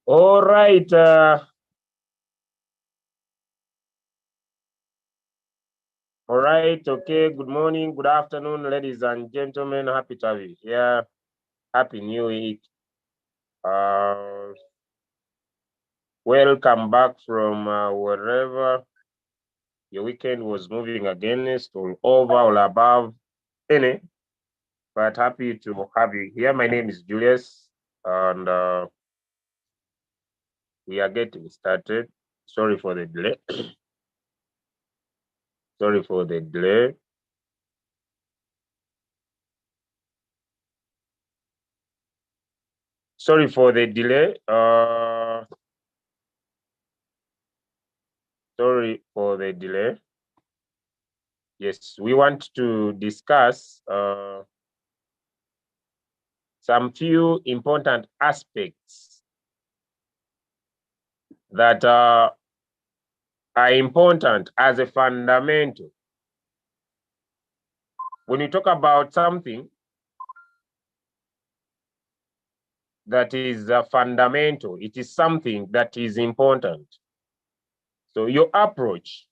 All right. All right. Okay. Good morning. Good afternoon, ladies and gentlemen. Happy to have you here. Happy New Week. Welcome back from wherever your weekend was moving against, or over, or above. Any, but happy to have you here. My name is Julius, and we are getting started. Sorry for the delay. Sorry for the delay. Sorry for the delay. Sorry for the delay. Yes, we want to discuss some few important aspects that are important as a fundamental. When you talk about something that is fundamental, it is something that is important. So your approach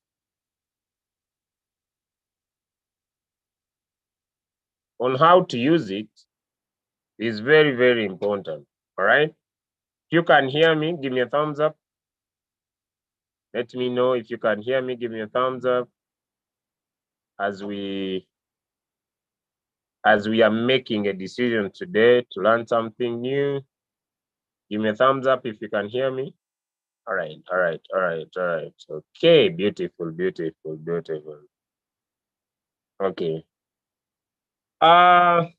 on how to use it is very, very important. All right. If you can hear me, give me a thumbs up. Let me know if you can hear me, give me a thumbs up as we are making a decision today to learn something new. Give me a thumbs up if you can hear me. All right, all right, all right, all right. Okay, beautiful, beautiful, beautiful. Okay. Some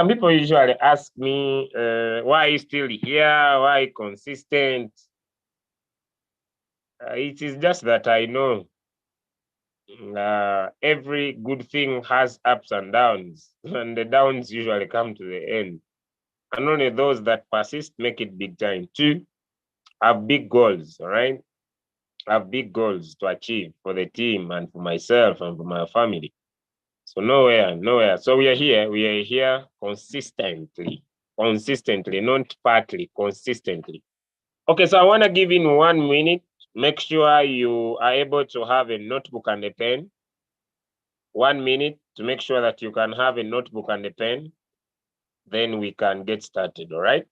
people usually ask me, why are you still here? Why consistent? It is just that I know every good thing has ups and downs, and the downs usually come to the end. And only those that persist make it big time. Two, have big goals, all right? Have big goals to achieve for the team and for myself and for my family. So nowhere. So we are here consistently, not partly, consistently. Okay, so I want to give in 1 minute. Make sure you are able to have a notebook and a pen. 1 minute to make sure that you can have a notebook and a pen. Then we can get started, all right?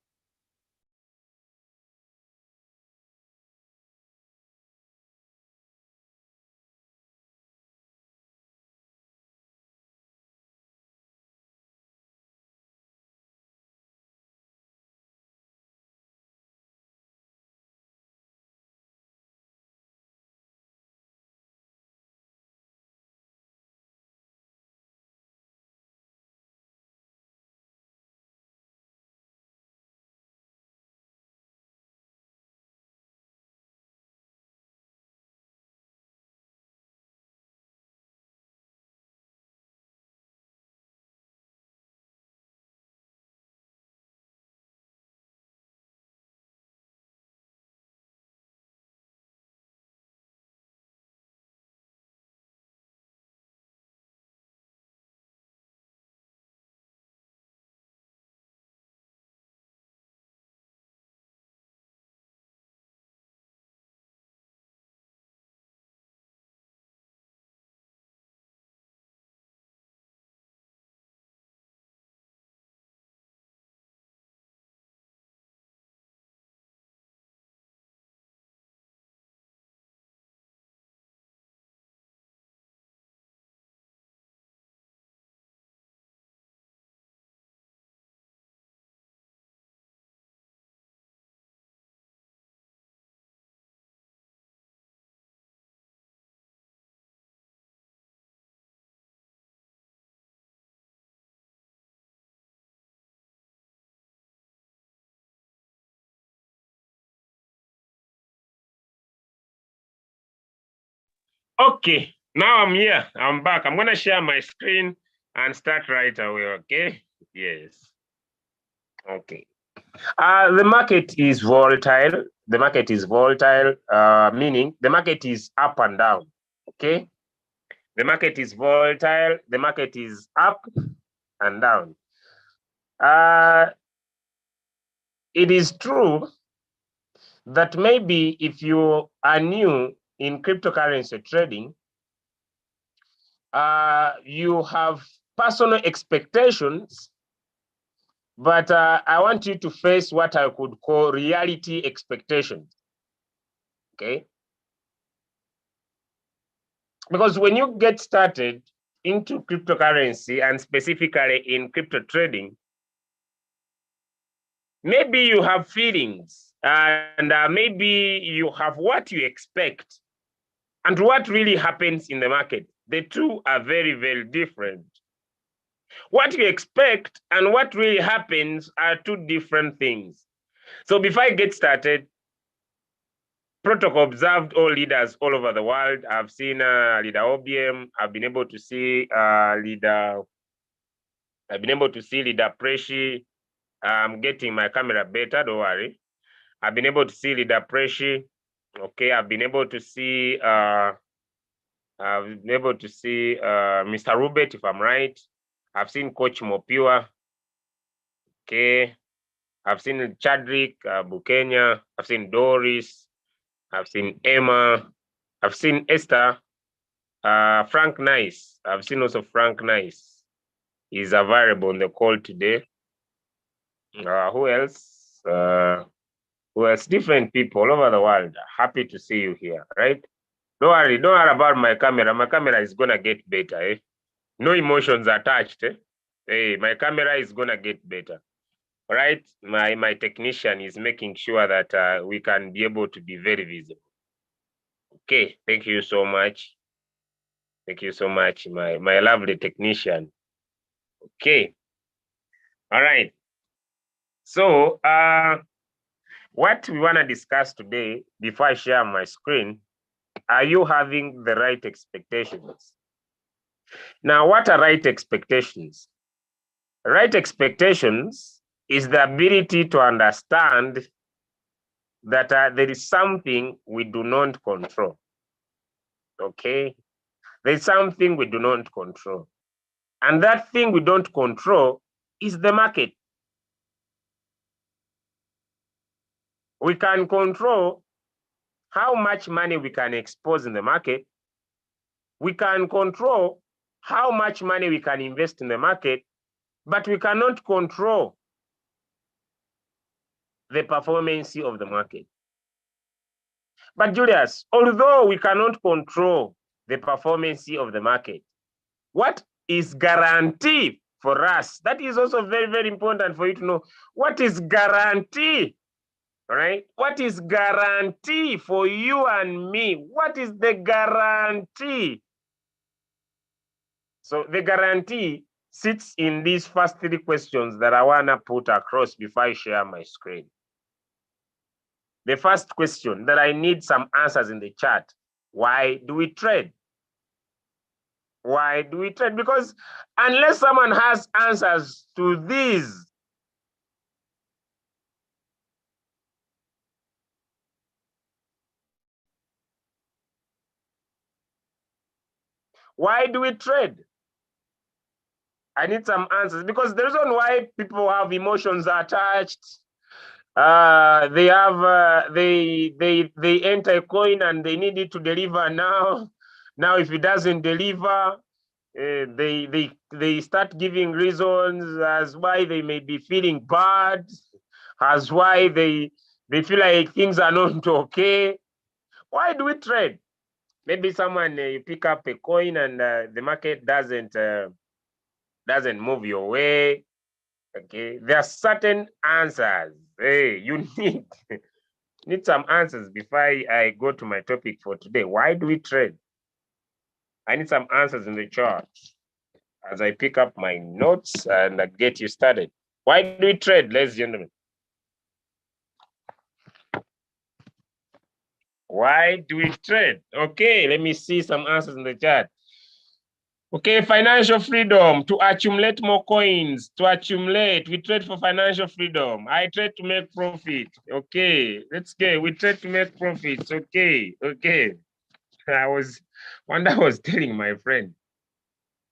Okay, now I'm here. I'm back. I'm going to share my screen and start right away, okay? Yes. Okay. The market is volatile. The market is volatile, meaning the market is up and down, okay? The market is volatile. The market is up and down. it is true that maybe if you are new in cryptocurrency trading, you have personal expectations, but I want you to face what I could call reality expectations. Okay? Because when you get started into cryptocurrency and specifically in crypto trading, maybe you have feelings and maybe you have what you expect and what really happens in the market. The two are very, very different. What you expect and what really happens are two different things. So before I get started, Protocol observed all leaders all over the world. I've seen leader OBM. I've been able to see leader Preshi. I'm getting my camera better, don't worry. I've been able to see leader Preshi. Okay, I've been able to see Mr. Rubet, if I'm right. I've seen Coach Mopiwa. Okay. I've seen Chadrick Bukenya. I've seen Doris. I've seen Emma. I've seen Esther. Frank Nice. I've seen also Frank Nice. He's available on the call today. Who else? Who else? Different people all over the world. Happy to see you here, right? Don't worry about my camera. My camera is gonna get better, eh? No emotions attached, eh? Hey, my camera is gonna get better. All right, my technician is making sure that we can be able to be very visible. Okay, thank you so much. Thank you so much, my lovely technician. Okay, all right. So what we want to discuss today, before I share my screen, are you having the right expectations? Now, what are right expectations? Right expectations is the ability to understand that there is something we do not control. Okay, there's something we do not control. And that thing we don't control is the market. We can control how much money we can expose in the market. We can control how much money we can invest in the market, but we cannot control the performance of the market. But Julius, although we cannot control the performance of the market, what is guarantee for us? That is also very, very important for you to know. What is guarantee? All right? What is guarantee for you and me? What is the guarantee? So the guarantee sits in these first three questions that I want to put across before I share my screen. The first question that I need some answers in the chat: why do we trade? Why do we trade? Because unless someone has answers to these, why do we trade? I need some answers, because the reason why people have emotions attached, they enter a coin and they need it to deliver now. Now, if it doesn't deliver, they start giving reasons as why they may be feeling bad, as why they feel like things are not okay. Why do we trade? Maybe someone you pick up a coin and the market doesn't move your way. Okay, there are certain answers. Hey, you need some answers before I go to my topic for today. Why do we trade? I need some answers in the chat as I pick up my notes and get you started. Why do we trade, ladies and gentlemen? Why do we trade? Okay, let me see some answers in the chat. Okay, financial freedom, to accumulate more coins, to accumulate. We trade for financial freedom. I trade to make profit. Okay, let's go. We trade to make profits. Okay, okay. I was telling my friend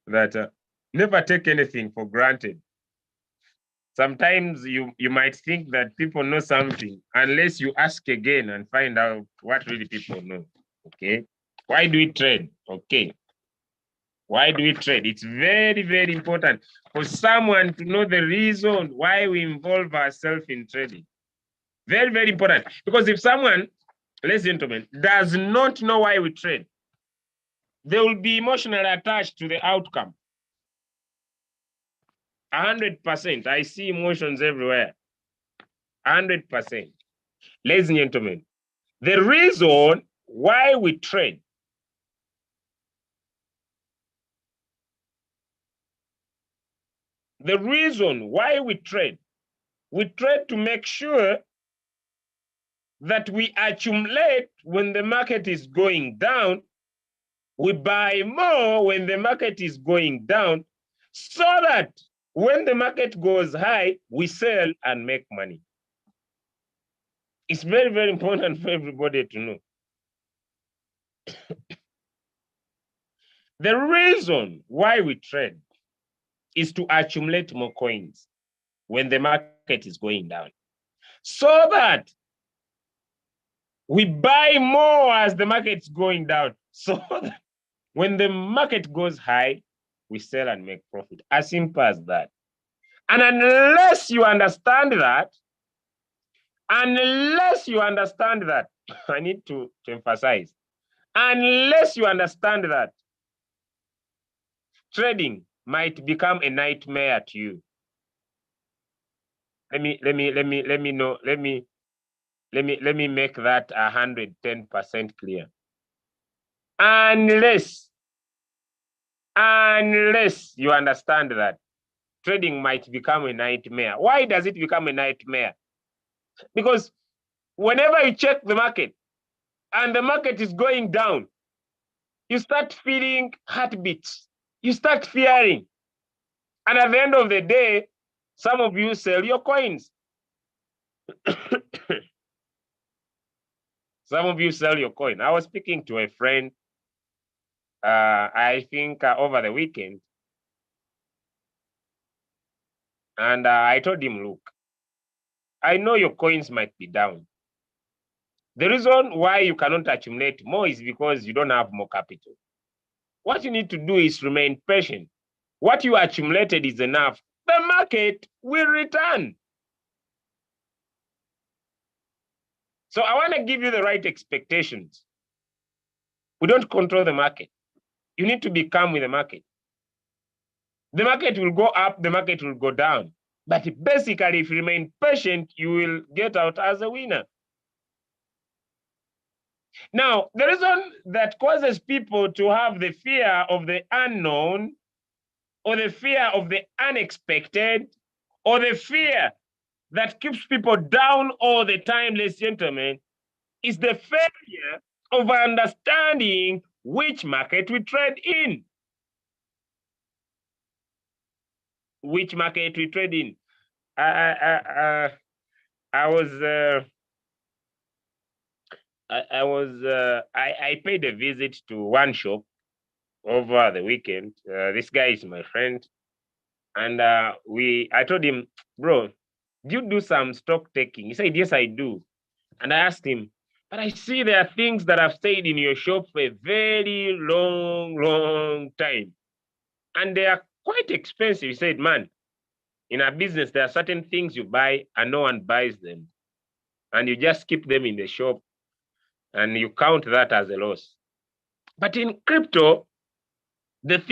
that never take anything for granted. Sometimes you might think that people know something unless you ask again and find out what really people know. Okay. Why do we trade? Okay. Why do we trade? It's very, very important for someone to know the reason why we involve ourselves in trading. Very, very important. Because if someone, ladies and gentlemen, does not know why we trade, they will be emotionally attached to the outcome. 100%. I see emotions everywhere. 100%. Ladies and gentlemen, the reason why we trade we trade to make sure that we accumulate when the market is going down. We buy more when the market is going down, so that when the market goes high, we sell and make money. It's very, very important for everybody to know. The reason why we trade is to accumulate more coins when the market is going down, so that we buy more as the market's going down, so that when the market goes high, we sell and make profit. As simple as that. And unless you understand that, I need to emphasize, unless you understand that, trading might become a nightmare to you. Let me make that 110% clear. Unless you understand that trading might become a nightmare. Why does it become a nightmare? Because whenever you check the market and the market is going down, you start feeling heartbeats. You start fearing. And at the end of the day, some of you sell your coins. Some of you sell your coin. I was speaking to a friend, I think over the weekend. And I told him, look, I know your coins might be down. The reason why you cannot accumulate more is because you don't have more capital. What you need to do is remain patient. What you accumulated is enough. The market will return. So I want to give you the right expectations. We don't control the market. You need to be calm with the market. The market will go up, the market will go down. But basically, if you remain patient, you will get out as a winner. Now, the reason that causes people to have the fear of the unknown, or the fear of the unexpected, or the fear that keeps people down all the time, ladies and gentlemen, is the failure of understanding which market we trade in. Which market we trade in. I paid a visit to one shop over the weekend. This guy is my friend, and I told him, bro, do you do some stock taking? He said, yes, I do. And I asked him, but I see there are things that have stayed in your shop for a very long time, and they are quite expensive. He said, man, in our business, there are certain things you buy and no one buys them, and you just keep them in the shop and you count that as a loss. But in crypto, it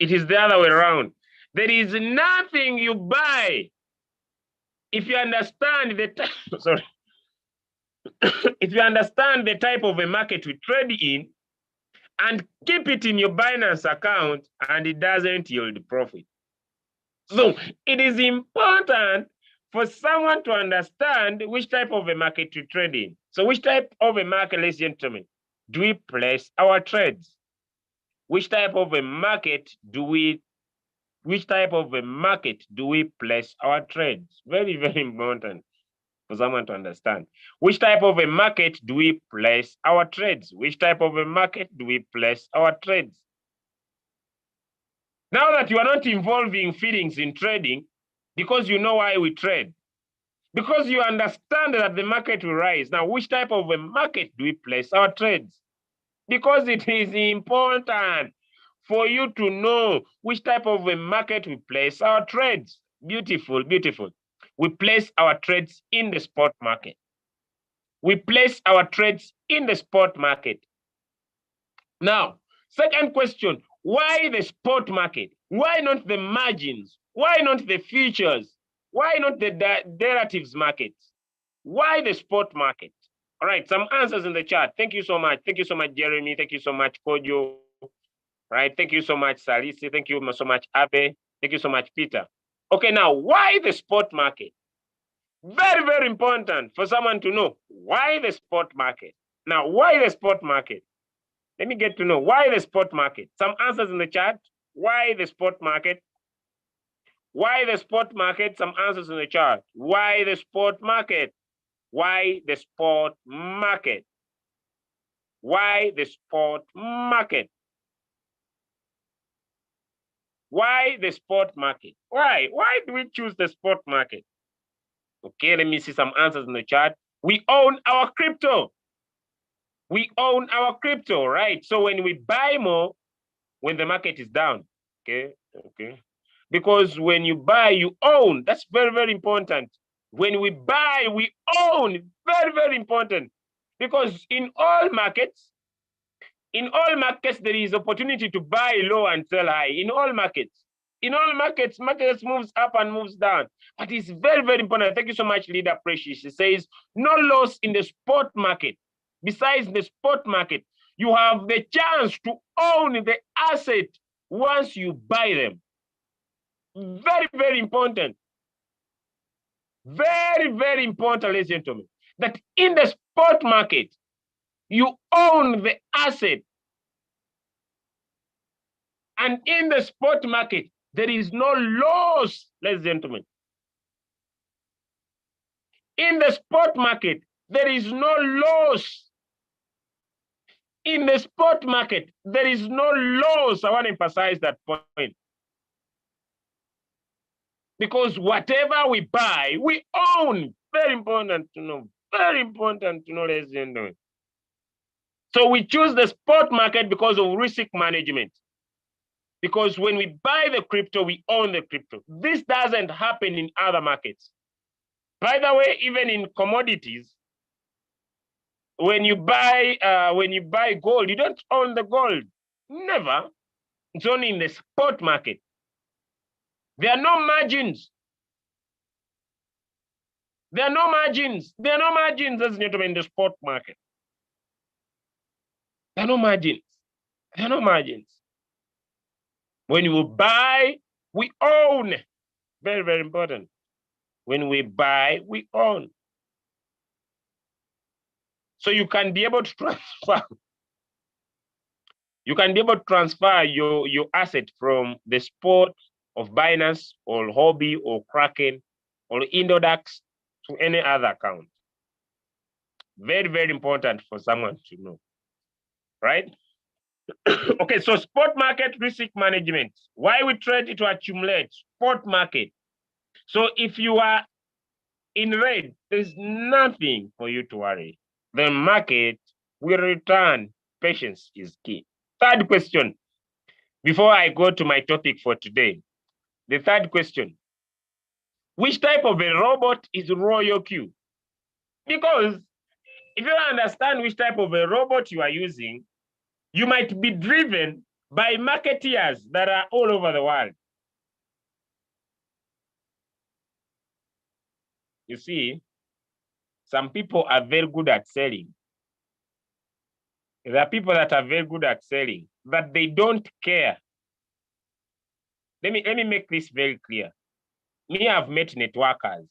is the other way around. There is nothing you buy. If you understand the sorry, if you understand the type of a market we trade in and keep it in your Binance account, and it doesn't yield profit. So it is important for someone to understand which type of a market to trade in. So which type of a market, ladies and gentlemen, do we place our trades? Which type of a market do we place our trades? Very, very important for someone to understand. Which type of a market do we place our trades? Which type of a market do we place our trades? Now that you are not involving feelings in trading, Because you know why we trade. Because you understand that the market will rise. Now, which type of a market do we place our trades? Because it is important for you to know which type of a market we place our trades. Beautiful, beautiful. We place our trades in the spot market. We place our trades in the spot market. Now, second question, why the spot market? Why not the margins? Why not the futures? Why not the derivatives market? Why the spot market? All right, some answers in the chat. Thank you so much. Thank you so much, Jeremy. Thank you so much, Kojo. Right, thank you so much, Salisi. Thank you so much, Abe. Thank you so much, Peter. Okay, now, why the spot market? Very, very important for someone to know. Why the spot market? Now, why the spot market? Let me get to know why the spot market. Some answers in the chat. Why the spot market? Why the spot market? Some answers in the chat. Why the spot market? Why the spot market? Why the spot market? Why the spot market? Why? Why do we choose the spot market? Okay, let me see some answers in the chat. We own our crypto. We own our crypto, right? So when we buy more, when the market is down, okay. Because when you buy, you own. That's very, very important. When we buy, we own. Very, very important. Because in all markets, there is opportunity to buy low and sell high. In all markets. In all markets, markets moves up and moves down. But it's very, very important. Thank you so much, Leader Precious. It says, no loss in the spot market. Besides the spot market, you have the chance to own the asset once you buy them. Very, very important. Very, very important, ladies and gentlemen, that in the spot market, you own the asset. And in the spot market, there is no loss, ladies and gentlemen. In the spot market, there is no loss. In the spot market, there is no loss. I want to emphasize that point. Because whatever we buy, we own. Very important to know. Very important to know, ladies and gentlemen. So we choose the spot market because of risk management. Because when we buy the crypto, we own the crypto. This doesn't happen in other markets. By the way, even in commodities, when you buy gold, you don't own the gold. Never. It's only in the spot market. There are no margins. There are no margins. There are no margins, as in the spot market. There are no margins. There are no margins. When you buy, we own. Very, very important. When we buy, we own. So you can be able to transfer. You can be able to transfer your asset from the spot of Binance or Hobby or Kraken or Indodax to any other account. Very, very important for someone to know, right? Okay, so spot market risk management. Why we trade to accumulate? Spot market. So if you are in red, there's nothing for you to worry. The market will return. Patience is key. Third question, before I go to my topic for today. The third question, which type of a robot is Royalq? Because if you don't understand which type of a robot you are using, you might be driven by marketeers that are all over the world. You see, some people are very good at selling. There are people that are very good at selling, but they don't care. Let me make this very clear. Me, I've met networkers.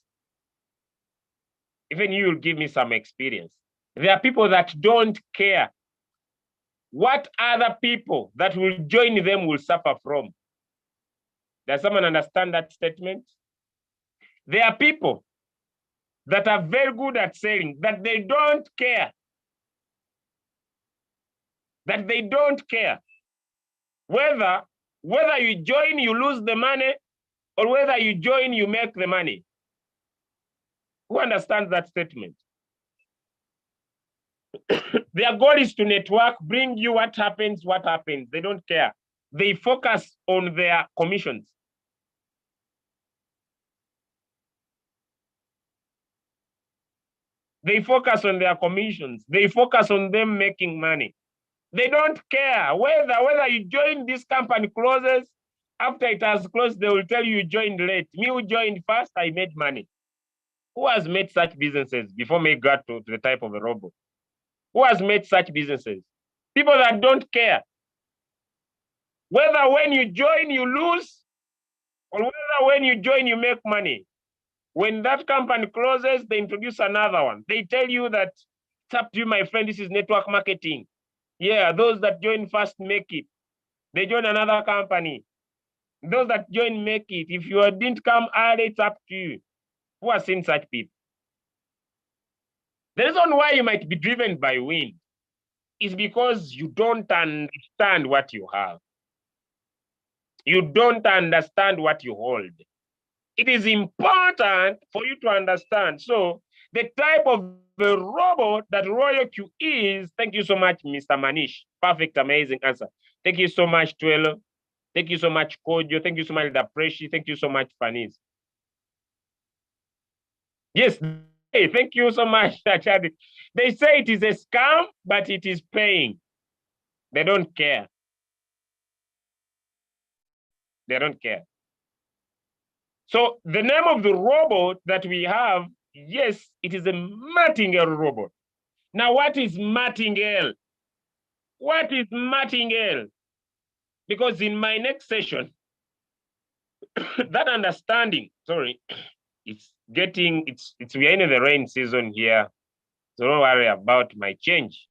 Even you will give me some experience. There are people that don't care what other people that will join them will suffer from. Does someone understand that statement? There are people that are very good at selling, that they don't care. That they don't care. Whether you join, you lose the money, or whether you join, you make the money. Who understands that statement? Their goal is to network, bring you what happens. They don't care. They focus on their commissions. They focus on their commissions. They focus on them making money. They don't care whether you join this company closes. After it has closed, they will tell you joined late. Me who joined first, I made money. Who has made such businesses before me got to the type of a robot? Who has made such businesses? People that don't care. Whether when you join, you lose, or whether when you join, you make money. When that company closes, they introduce another one. They tell you that it's up to you, my friend. This is network marketing. Yeah, those that join first make it. They join another company. Those that join make it. If you didn't come early, it's up to you. Who has seen such people? The reason why you might be driven by wind is because you don't understand what you have. You don't understand what you hold. It is important for you to understand. So the type of the robot that Royalq is, thank you so much, Mr. Manish. Perfect, amazing answer. Thank you so much, Tuelo. Thank you so much, Kojo. Thank you so much, Dapreshi. Thank you so much, Fanis. Yes, hey, thank you so much, Chadi. They say it is a scam, but it is paying. They don't care. They don't care. So the name of the robot that we have, yes, it is a martingale robot. Now, what is martingale? What is martingale? Because in my next session, that understanding, sorry, it's we are in the rain season here. So don't worry about my change,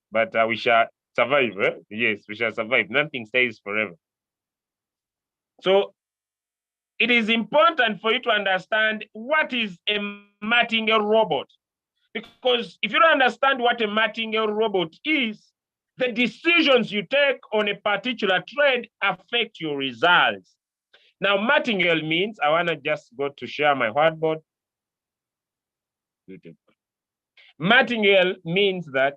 but we shall survive. Yes, we shall survive. Nothing stays forever. So it is important for you to understand what is a martingale robot. Because if you don't understand what a martingale robot is, the decisions you take on a particular trade affect your results. Now, martingale means, I want to just go to share my whiteboard. Martingale means that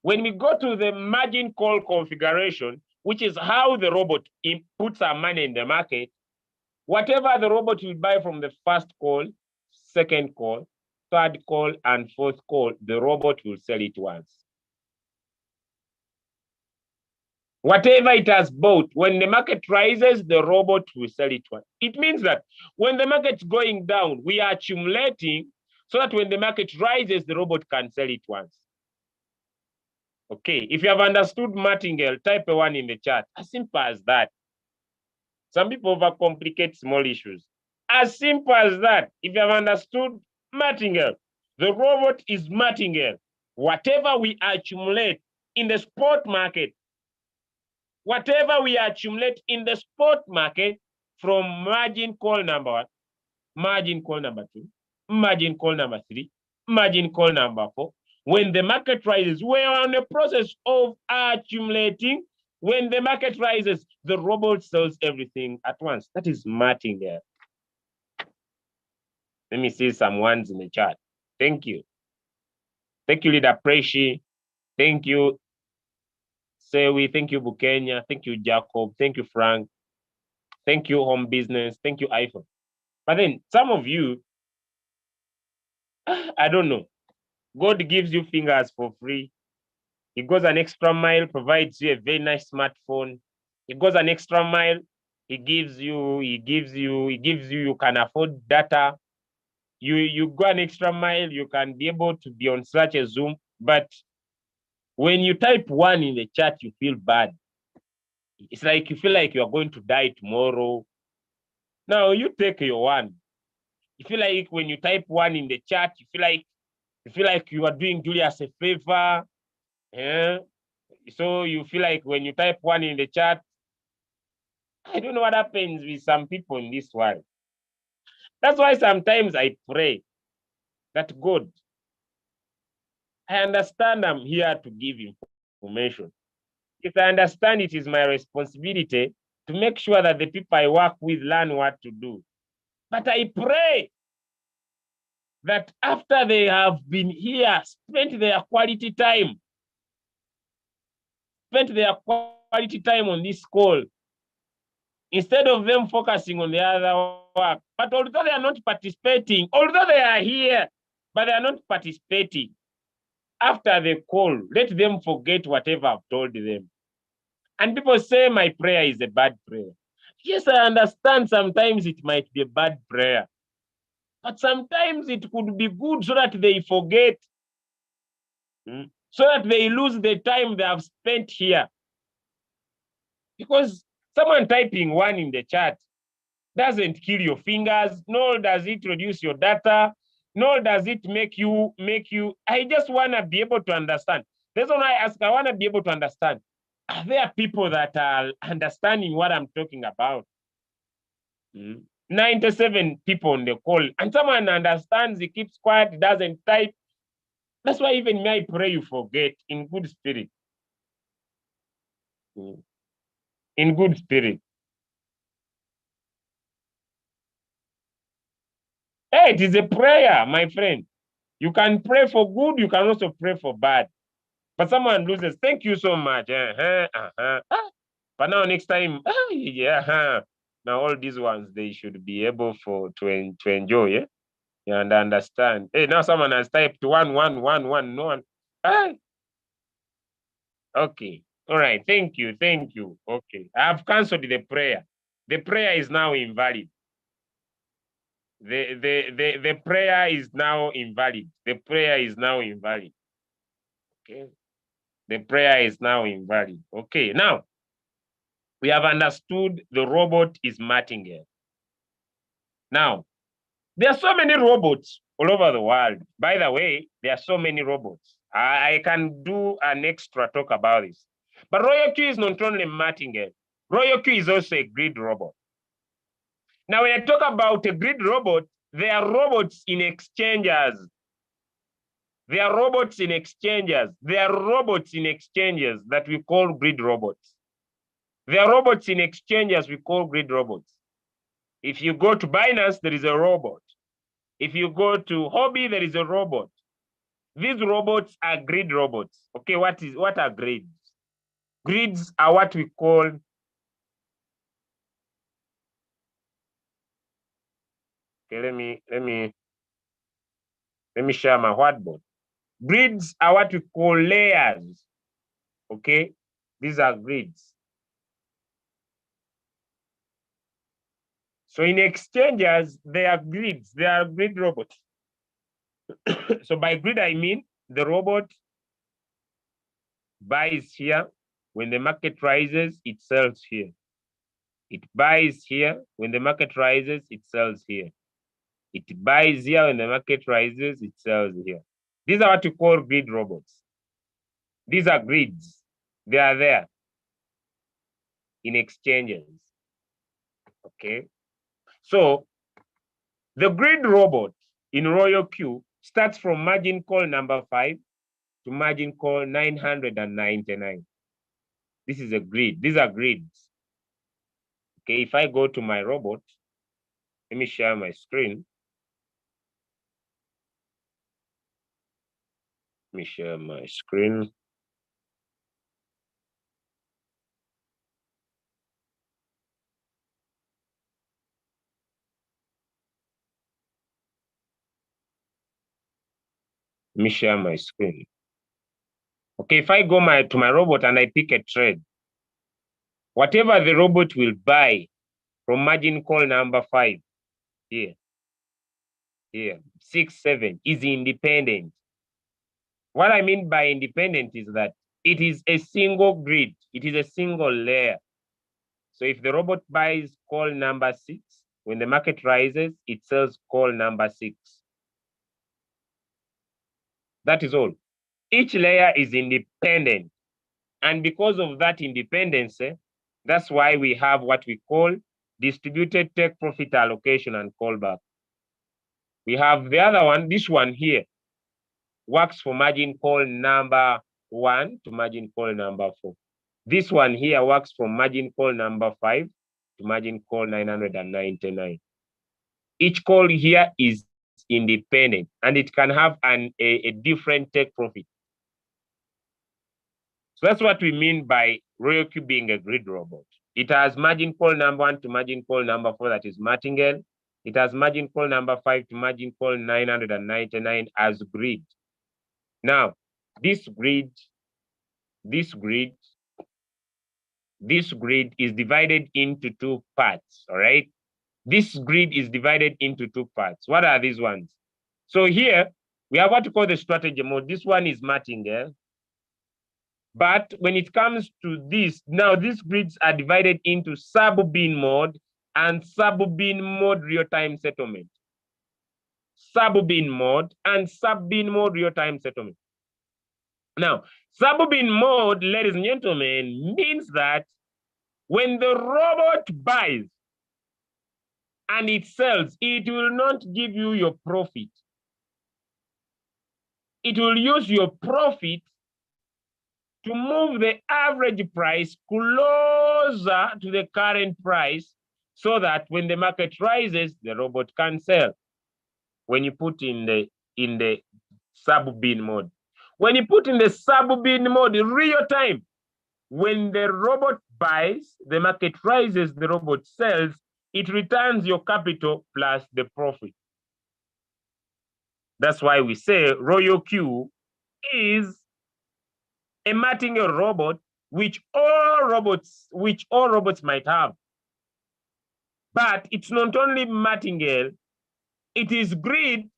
when we go to the margin call configuration, which is how the robot puts our money in the market, whatever the robot will buy from the first call, second call, third call, and fourth call, the robot will sell it once. Whatever it has bought, when the market rises, the robot will sell it once. It means that when the market's going down, we are accumulating so that when the market rises, the robot can sell it once. Okay, if you have understood martingale, type a 1 in the chat. As simple as that. Some people overcomplicate small issues. As simple as that. If you have understood martingale, the robot is martingale. Whatever we accumulate in the spot market, whatever we accumulate in the spot market from margin call number 1, margin call number 2, margin call number 3, margin call number 4, when the market rises, we are in the process of accumulating. When the market rises, the robot sells everything at once. That is martingale. Let me see some ones in the chat. Thank you. Thank you, Leader Preshi. Thank you, Sewi. Thank you, Bukenya. Thank you, Jacob. Thank you, Frank. Thank you, Home Business. Thank you, iPhone. But then some of you, I don't know. God gives you fingers for free. He goes an extra mile, provides you a very nice smartphone. He goes an extra mile. He gives you, you can afford data. You go an extra mile, you can be able to be on such a Zoom. But when you type 1 in the chat, you feel bad. It's like you feel like you are going to die tomorrow. Now you take your 1. You feel like when you type 1 in the chat, you feel like you are doing Julius a favor. Yeah. So you feel like when you type 1 in the chat, I don't know what happens with some people in this world. That's why sometimes I pray that God, I understand I'm here to give information. If I understand it is my responsibility to make sure that the people I work with learn what to do. But I pray that after they have been here, spent their quality time on this call, instead of them focusing on the other work. But although they are not participating, although they are here, but they are not participating, after the call, let them forget whatever I've told them. And people say my prayer is a bad prayer. Yes, I understand sometimes it might be a bad prayer, but sometimes it could be good so that they forget, so that they lose the time they have spent here. Because someone typing one in the chat doesn't kill your fingers, nor does it reduce your data, nor does it make you. I just want to be able to understand. That's why I ask, I want to be able to understand. Are there people that are understanding what I'm talking about? 97 people on the call, and someone understands, he keeps quiet, doesn't type. That's why even me, I pray you forget in good spirit. In good spirit. Hey, it is a prayer, my friend. You can pray for good, you can also pray for bad. But someone loses. Thank you so much. But now next time, now all these ones, they should be able to enjoy, yeah? And understand. Hey, now someone has typed 11111. No one. Okay. All right. Thank you. Okay. I've cancelled the prayer. The prayer is now invalid. The prayer is now invalid. The prayer is now invalid. Okay. The prayer is now invalid. Okay. Now, we have understood the robot is Martingale. Now, there are so many robots all over the world. By the way, there are so many robots. I can do an extra talk about this. But Royalq is not only Martingale. Royalq is also a grid robot. Now, when I talk about a grid robot, there are robots in exchanges. There are robots in exchanges. There are robots in exchanges that we call grid robots. There are robots in exchanges we call grid robots. If you go to Binance, there is a robot. If you go to Hobby, there is a robot. These robots are grid robots. Okay, what are grids? Grids are what we call, okay, let me share my whiteboard. Grids are what we call layers. Okay, these are grids. So in exchanges, there are grids. There are grid robots. So by grid, I mean the robot buys here. When the market rises, it sells here. It buys here. When the market rises, it sells here. It buys here. When the market rises, it sells here. These are what we call grid robots. These are grids. They are there in exchanges. Okay. So the grid robot in Royalq starts from margin call number 5 to margin call 999. This is a grid. These are grids. Okay, if I go to my robot, let me share my screen. Let me share my screen. Let me share my screen. Okay, if I go to my robot and I pick a trade, whatever the robot will buy from margin call number 5 here, 6, 7 is independent. What I mean by independent is that it is a single grid. It is a single layer. So if the robot buys call number 6, when the market rises, it sells call number 6. That is all. Each layer is independent. And because of that independence, that's why we have what we call distributed take profit allocation and callback. We have the other one, this one here, works for margin call number 1 to margin call number 4. This one here works from margin call number 5 to margin call 999. Each call here is independent and it can have a different take profit. So that's what we mean by Royalq being a grid robot. It has margin call number 1 to margin call number 4, that is martingale. It has margin call number 5 to margin call 999 as grid. Now, this grid is divided into 2 parts, all right? This grid is divided into 2 parts. What are these ones? So here, we have what we call the strategy mode. This one is martingale. But when it comes to this, now these grids are divided into sub-bin mode and sub-bin mode real-time settlement. Sub-bin mode and sub-bin mode real-time settlement. Now, sub-bin mode, ladies and gentlemen, means that when the robot buys and it sells, it will not give you your profit. It will use your profit to move the average price closer to the current price so that when the market rises, the robot can sell. When you put in the sub-bin mode. When you put in the sub-bin mode in real time, when the robot buys, the market rises, the robot sells, it returns your capital plus the profit. That's why we say Royalq is a martingale robot, which all robots might have. But it's not only martingale, it is grid,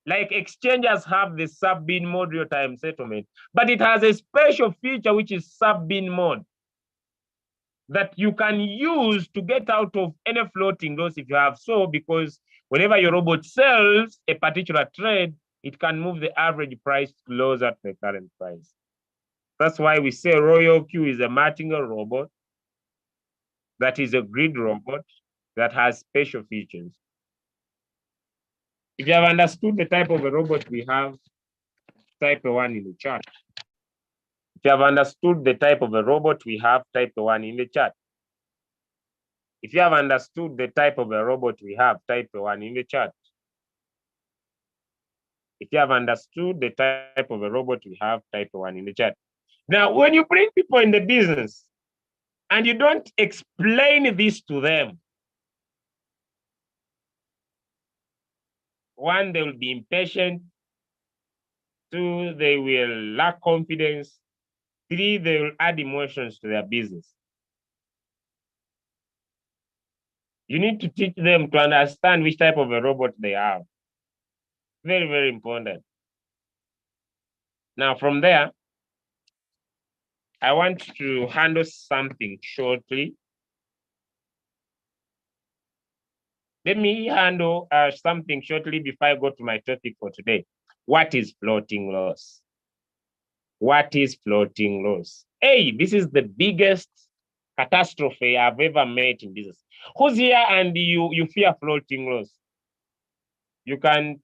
like exchanges have the sub-bin mode real-time settlement, but it has a special feature which is sub-bin mode that you can use to get out of any floating loss if you have so, because whenever your robot sells a particular trade, it can move the average price closer to the current price. That's why we say Royalq is a martingale robot that is a grid robot that has special features. If you have understood the type of a robot we have, type 1 in the chat. If you have understood the type of a robot we have, type 1 in the chat. If you have understood the type of a robot we have, type 1 in the chat. If you have understood the type of a robot we have, type 1 in the chat. Now, when you bring people in the business and you don't explain this to them, 1, they will be impatient. 2, they will lack confidence. 3, they will add emotions to their business. You need to teach them to understand which type of a robot they have. Very, very important. Now, from there, I want to handle something shortly. Let me handle something shortly before I go to my topic for today. What is floating loss? What is floating loss? Hey, this is the biggest catastrophe I've ever met in business. Who's here and you fear floating loss? You can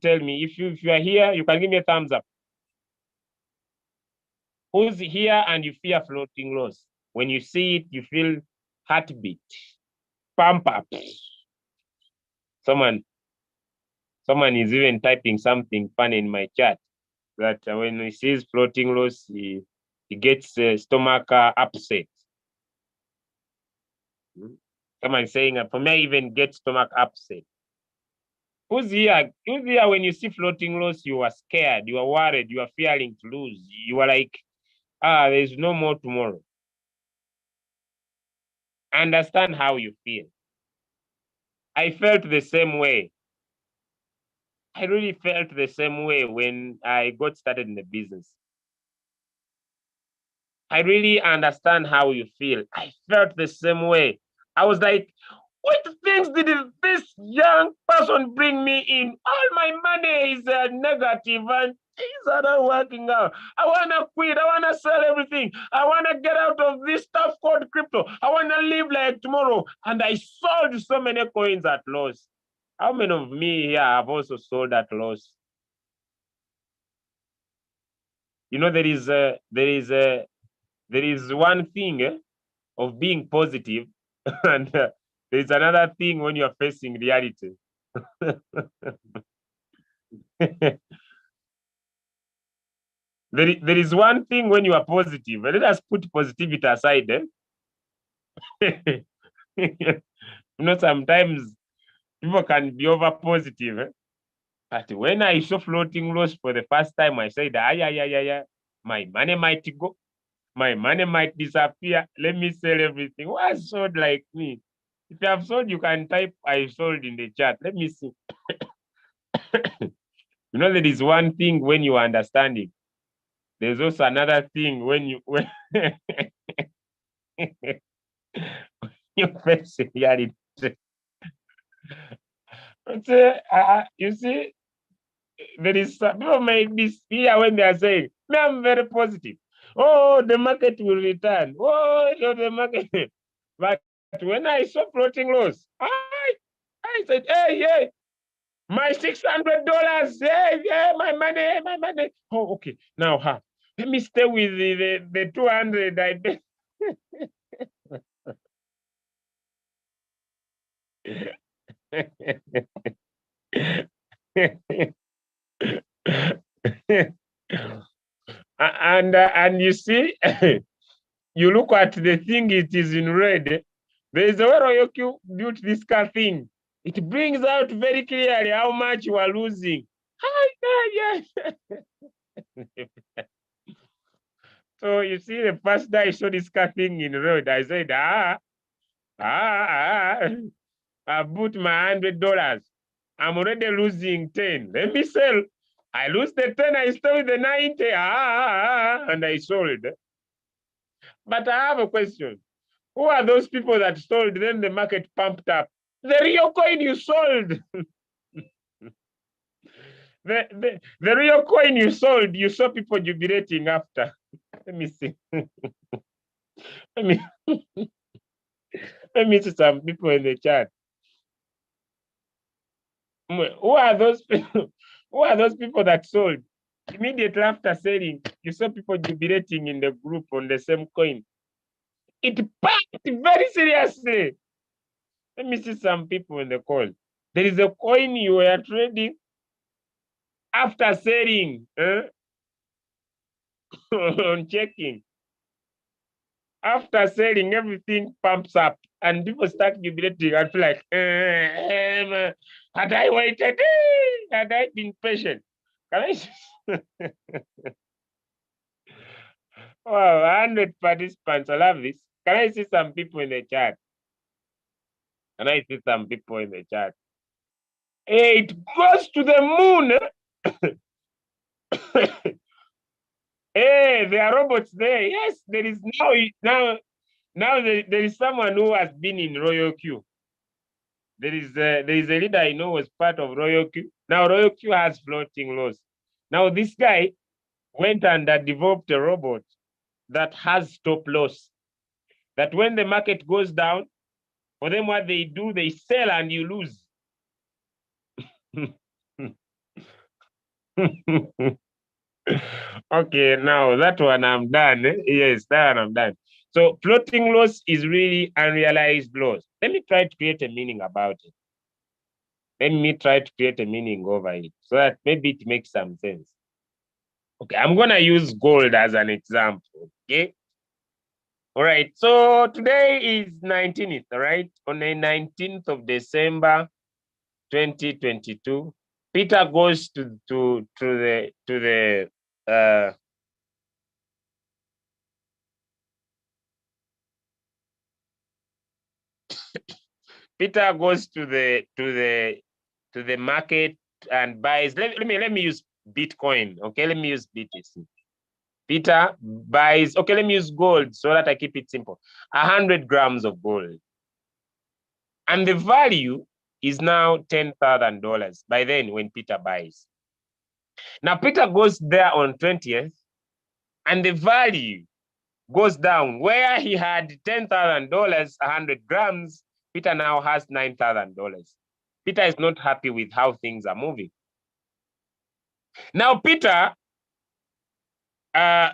tell me. If you are here, you can give me a thumbs up. Who's here and you fear floating loss? When you see it, you feel heartbeat, pump up. Someone is even typing something funny in my chat that when he sees floating loss, he gets stomach upset. Someone saying, for me, I even get stomach upset. Who's here? Who's here when you see floating loss, you are scared, you are worried, you are fearing to lose. You are like, there's no more tomorrow. Understand how you feel. I felt the same way. I really felt the same way when I got started in the business. I really understand how you feel. I felt the same way. I was like, what things did this young person bring me in? All my money is negative and things are not working out. I want to quit. I want to sell everything. I want to get out of this stuff called crypto. I want to live like tomorrow. And I sold so many coins at loss. How many of me here have also sold at loss? You know, there is one thing of being positive and There's another thing when you're facing reality. There is one thing when you are positive. Let us put positivity aside. Sometimes people can be over positive. But when I saw floating loss for the first time, I said, yeah, my money might go. My money might disappear. Let me sell everything. Who has sold like me? If you have sold, you can type I sold in the chat. Let me see. There is one thing when you understand it. There's also another thing when when you face reality. You see, there is some people may be here when they are saying, "Me, I'm very positive. Oh, the market will return. Oh, the market." But when I saw floating loss, I said, hey, my $600. Hey, my money. Oh, okay. Now, let me stay with the 200. I bet. And you see, you look at the thing, it is in red. There is a way Royalq built this car thing. It brings out very clearly how much you are losing. So you see, the first day I saw this car thing in red, I said, I put my $100. I'm already losing 10. Let me sell. I lose the 10, I stay with the 90. And I sold. But I have a question. Who are those people that sold? Then the market pumped up. The real coin you sold. the real coin you sold, you saw people jubilating after. Let me see. let me let me see some people in the chat. Who are those people? Who are those people that sold? Immediately after selling, you saw people jubilating in the group on the same coin. It pumped very seriously. Let me see some people in the call. There is a coin you were trading after selling, on checking. After selling, everything pumps up and people start jubilating and feel like, had I waited, had I been patient? Can I? Wow, 100 participants. I love this. Can I see some people in the chat? Can I see some people in the chat? Hey, it goes to the moon. Hey, there are robots there. Yes, there is now there is someone who has been in Royalq. There is a leader I know was part of Royalq. Now Royalq has floating loss. Now this guy went and developed a robot that has stop loss. That when the market goes down, for them what they do, they sell and you lose. Okay, now that one I'm done. Yes, that one I'm done. So floating loss is really unrealized loss. Let me try to create a meaning about it. Let me try to create a meaning over it so that maybe it makes some sense. Okay, I'm going to use gold as an example. Okay. All right. So today is 19th, right? On the 19th of December, 2022, Peter goes to the Peter goes to the market and buys. Let me use Bitcoin. Okay, let me use BTC. Peter buys. Okay, let me use gold so that I keep it simple. 100 grams of gold, and the value is now $10,000 by then when Peter buys. Now Peter goes there on 20th, and the value goes down. Where he had $10,000, 100 grams, Peter now has $9,000. Peter is not happy with how things are moving. Now Peter goes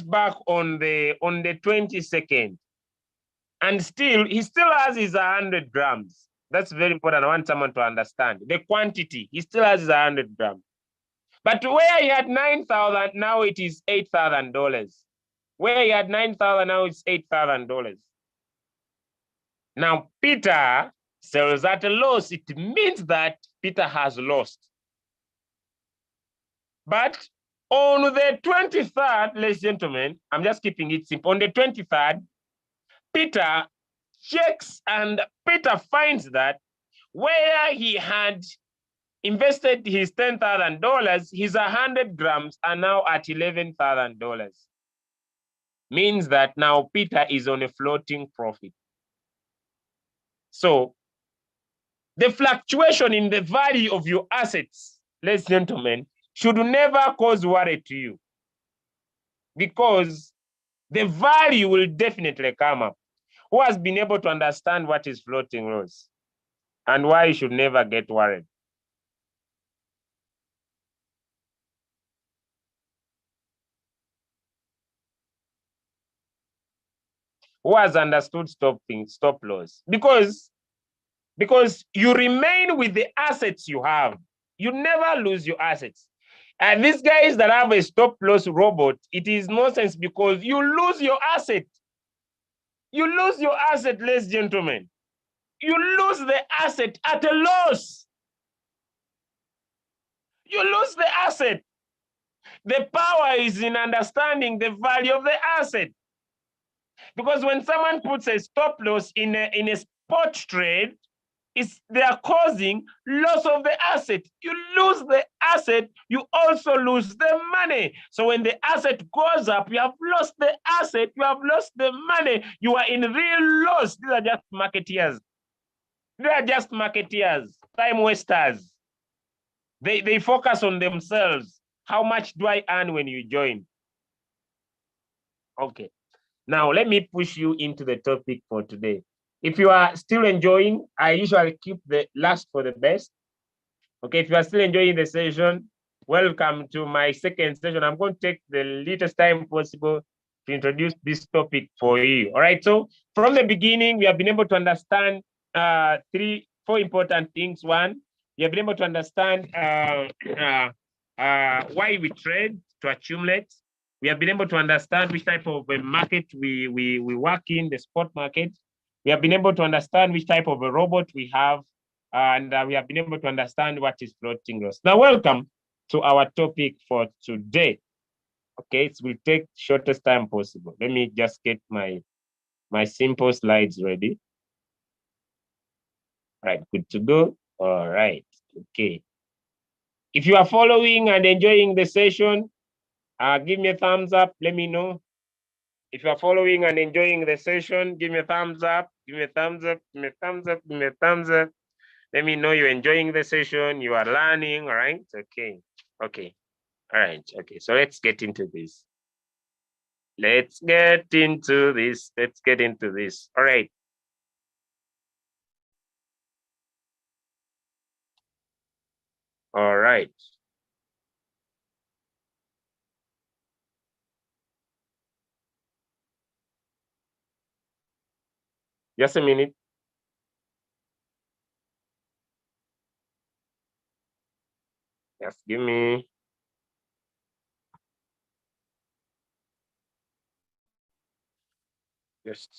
back on the 22nd And still, he still has his 100 grams. That's very important. I want someone to understand the quantity. He still has his 100 grams. But where he had 9,000, now it is $8,000. Where he had 9,000, now it's $8,000. Now, Peter sells at a loss. It means that Peter has lost. But on the 23rd, ladies and gentlemen, I'm just keeping it simple. On the 23rd, Peter checks and Peter finds that where he had invested his $10,000, his 100 grams are now at $11,000. Means that now Peter is on a floating profit. So the fluctuation in the value of your assets, ladies and gentlemen, should never cause worry to you, because the value will definitely come up. Who has been able to understand what is floating loss and why you should never get worried? Who has understood stop loss? Because you remain with the assets you have. You never lose your assets. And these guys that have a stop loss robot, it is nonsense, because you lose your asset. You lose your asset, ladies and gentlemen. You lose the asset at a loss. You lose the asset. The power is in understanding the value of the asset. Because when someone puts a stop loss in a spot trade, they are causing loss of the asset. You lose the asset, you also lose the money. So when the asset goes up, you have lost the asset, you have lost the money, you are in real loss. These are just marketeers. They are just marketeers, time wasters. They focus on themselves. How much do I earn when you join? Okay. Now, let me push you into the topic for today. If you are still enjoying, I usually keep the last for the best. Okay, if you are still enjoying the session, welcome to my second session. I'm going to take the little time possible to introduce this topic for you. All right, so from the beginning, we have been able to understand four important things. One, we have been able to understand why we trade to accumulate. We have been able to understand which type of a market we work in, the spot market. We have been able to understand which type of a robot we have, and we have been able to understand what is floating loss. Now, welcome to our topic for today. Okay, it will take shortest time possible. Let me just get my simple slides ready. All right, good to go. All right, okay. If you are following and enjoying the session, give me a thumbs up. Let me know. If you are following and enjoying the session, give me a thumbs up. Give me a thumbs up. Give me a thumbs up. Give me a thumbs up. Let me know you're enjoying the session. You are learning. All right. Okay. Okay. All right. Okay. So let's get into this. Let's get into this. Let's get into this. All right. All right. Just a minute. Just give me. Just.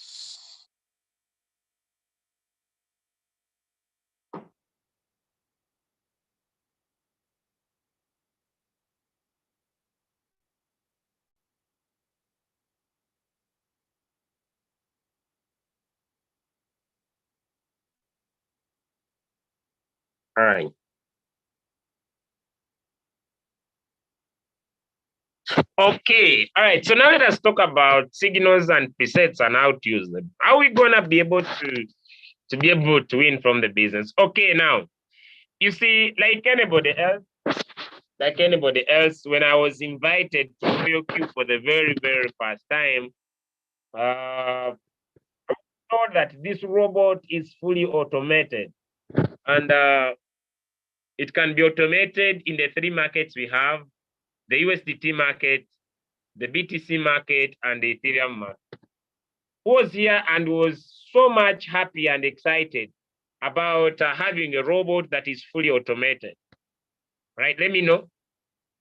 All right. Okay. All right. So now let us talk about signals and presets and how to use them. How are we gonna be able to be able to win from the business? Okay. Now, you see, like anybody else, when I was invited to Royalq for the very, very first time, I thought that this robot is fully automated, and it can be automated in the three markets we have: the USDT market, the BTC market, and the Ethereum market. was here and was so much happy and excited about having a robot that is fully automated? Right? Let me know.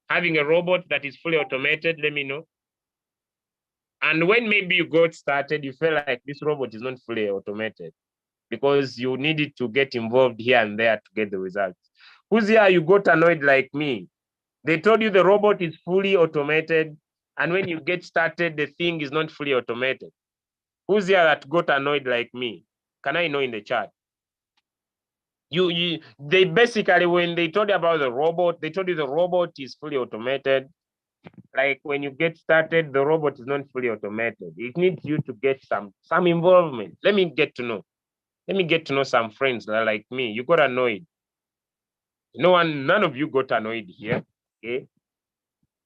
Having a robot that is fully automated, let me know. And when maybe you got started, you feel like this robot is not fully automated because you needed to get involved here and there to get the results. Who's here? You got annoyed like me. They told you the robot is fully automated, and when you get started, the thing is not fully automated. Who's here that got annoyed like me? Can I know in the chat? They basically, when they told you about the robot, they told you the robot is fully automated. Like when you get started, the robot is not fully automated. It needs you to get some involvement. Let me get to know. Let me get to know some friends that are like me. You got annoyed. None of you got annoyed here. Okay.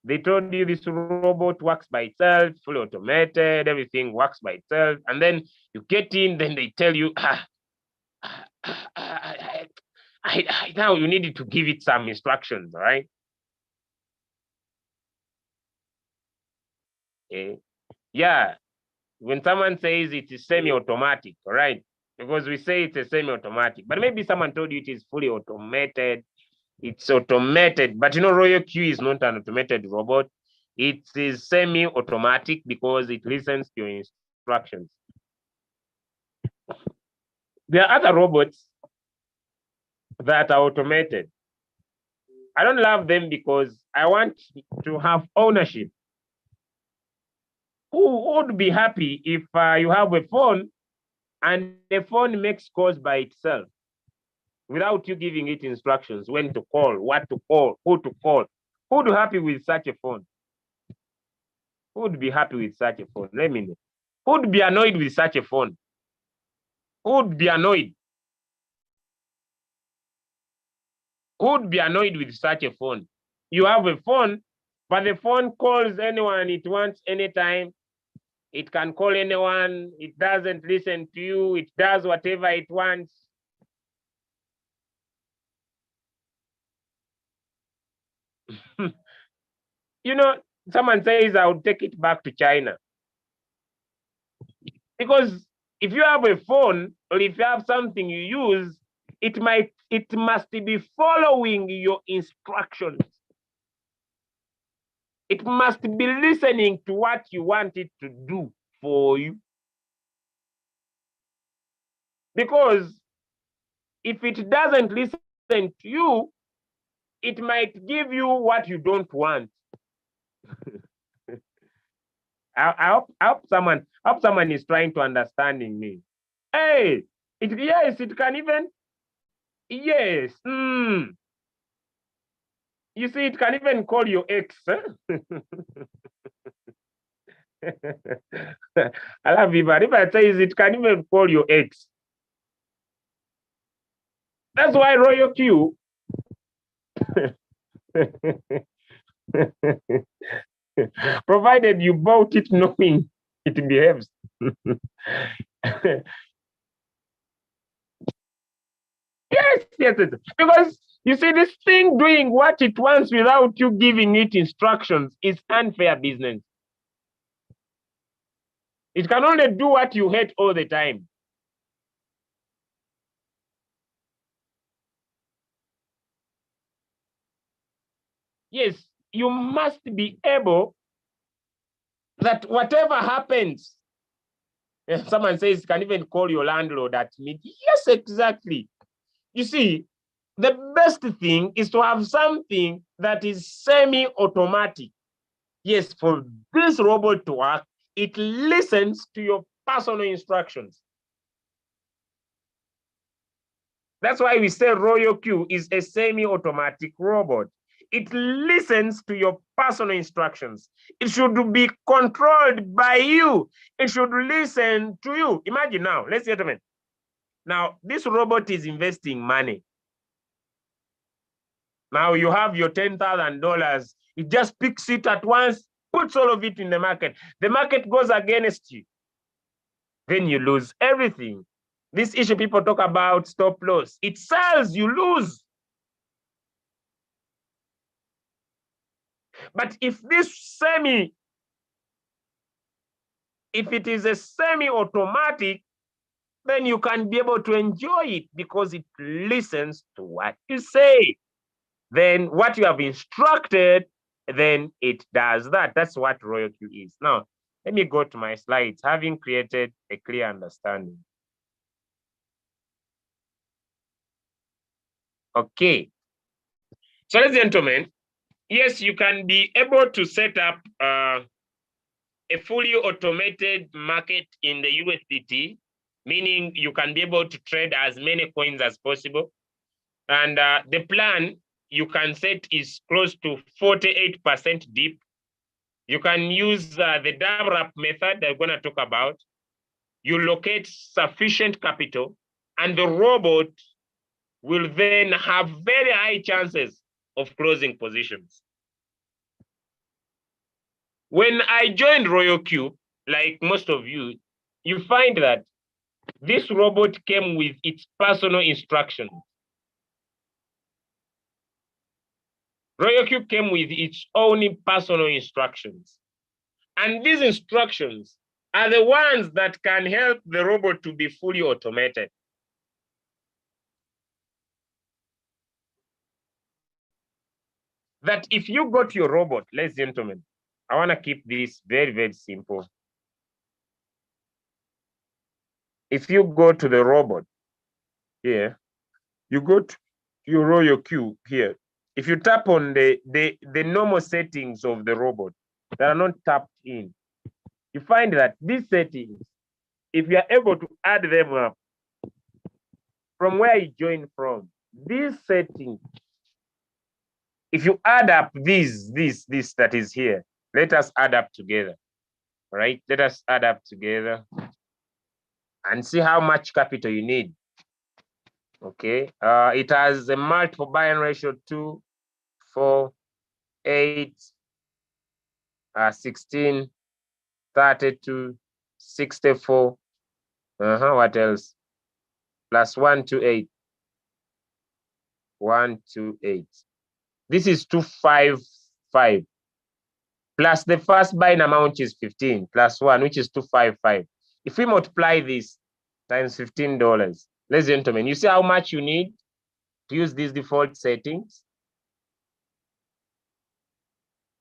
They told you this robot works by itself, fully automated, everything works by itself. And then you get in, then they tell you, now you needed to give it some instructions, all right? Okay. Yeah. When someone says it is semi-automatic, all right? Because we say it's a semi-automatic, but maybe someone told you it is fully automated. It's automated, but Royalq is not an automated robot. It is semi-automatic because it listens to your instructions. There are other robots that are automated. I don't love them because I want to have ownership. Who would be happy if you have a phone and the phone makes calls by itself without you giving it instructions, when to call, what to call, who to call? Who would be happy with such a phone? Who would be happy with such a phone? Let me know. Who would be annoyed with such a phone? Who would be annoyed? Who would be annoyed with such a phone? You have a phone, but the phone calls anyone it wants anytime. It can call anyone. It doesn't listen to you. It does whatever it wants. Someone says I would take it back to China. Because if you have a phone or if you have something you use, it must be following your instructions. It must be listening to what you want it to do for you. Because if it doesn't listen to you, it might give you what you don't want. I hope someone is trying to understanding me. Hey, it can even, yes. You see, it can even call your ex. I love you, but if I say it can even call your ex. That's why Royalq. Provided you bought it knowing it behaves. Yes. Because you see, this thing doing what it wants without you giving it instructions is unfair business. It can only do what you hate all the time. Yes, you must be able that whatever happens, someone says you can even call your landlord at midnight. Yes, exactly. You see, the best thing is to have something that is semi-automatic. Yes, for this robot to work, it listens to your personal instructions. That's why we say Royalq is a semi-automatic robot. It listens to your personal instructions. It should be controlled by you. It should listen to you. Imagine now, ladies and gentlemen. Now, this robot is investing money. Now you have your $10,000. It just picks it at once, puts all of it in the market. The market goes against you. Then you lose everything. This issue people talk about stop loss. It sells, you lose. But if this If it is a semi-automatic, then you can be able to enjoy it because it listens to what you say. Then what you have instructed, then it does that. That's what Royalq is. Now, let me go to my slides, having created a clear understanding. Okay. So, ladies and gentlemen, yes, you can be able to set up a fully automated market in the USDT, meaning you can be able to trade as many coins as possible. And the plan you can set is close to 48% deep. You can use the double up method that we're going to talk about. You locate sufficient capital, and the robot will then have very high chances of closing positions. When I joined Royalq, like most of you, you find that this robot came with its personal instructions. Royalq came with its own personal instructions. And these instructions are the ones that can help the robot to be fully automated. That if you go to your robot, ladies and gentlemen, I want to keep this very, very simple. If you go to the robot here, you go to your Royalq here. If you tap on the normal settings of the robot that are not tapped in, you find that these settings, if you are able to add them up from where you join from, these settings, if you add up this that is here, let us add up together, right? Let us add up together and see how much capital you need. Okay, it has a multiple buying ratio 2, 4, 8, 16, 32, 64. What else? Plus 128. 128. This is 255. Plus the first buying amount is 15, plus 1, which is 255. If we multiply this times $15, ladies and gentlemen, you see how much you need to use these default settings?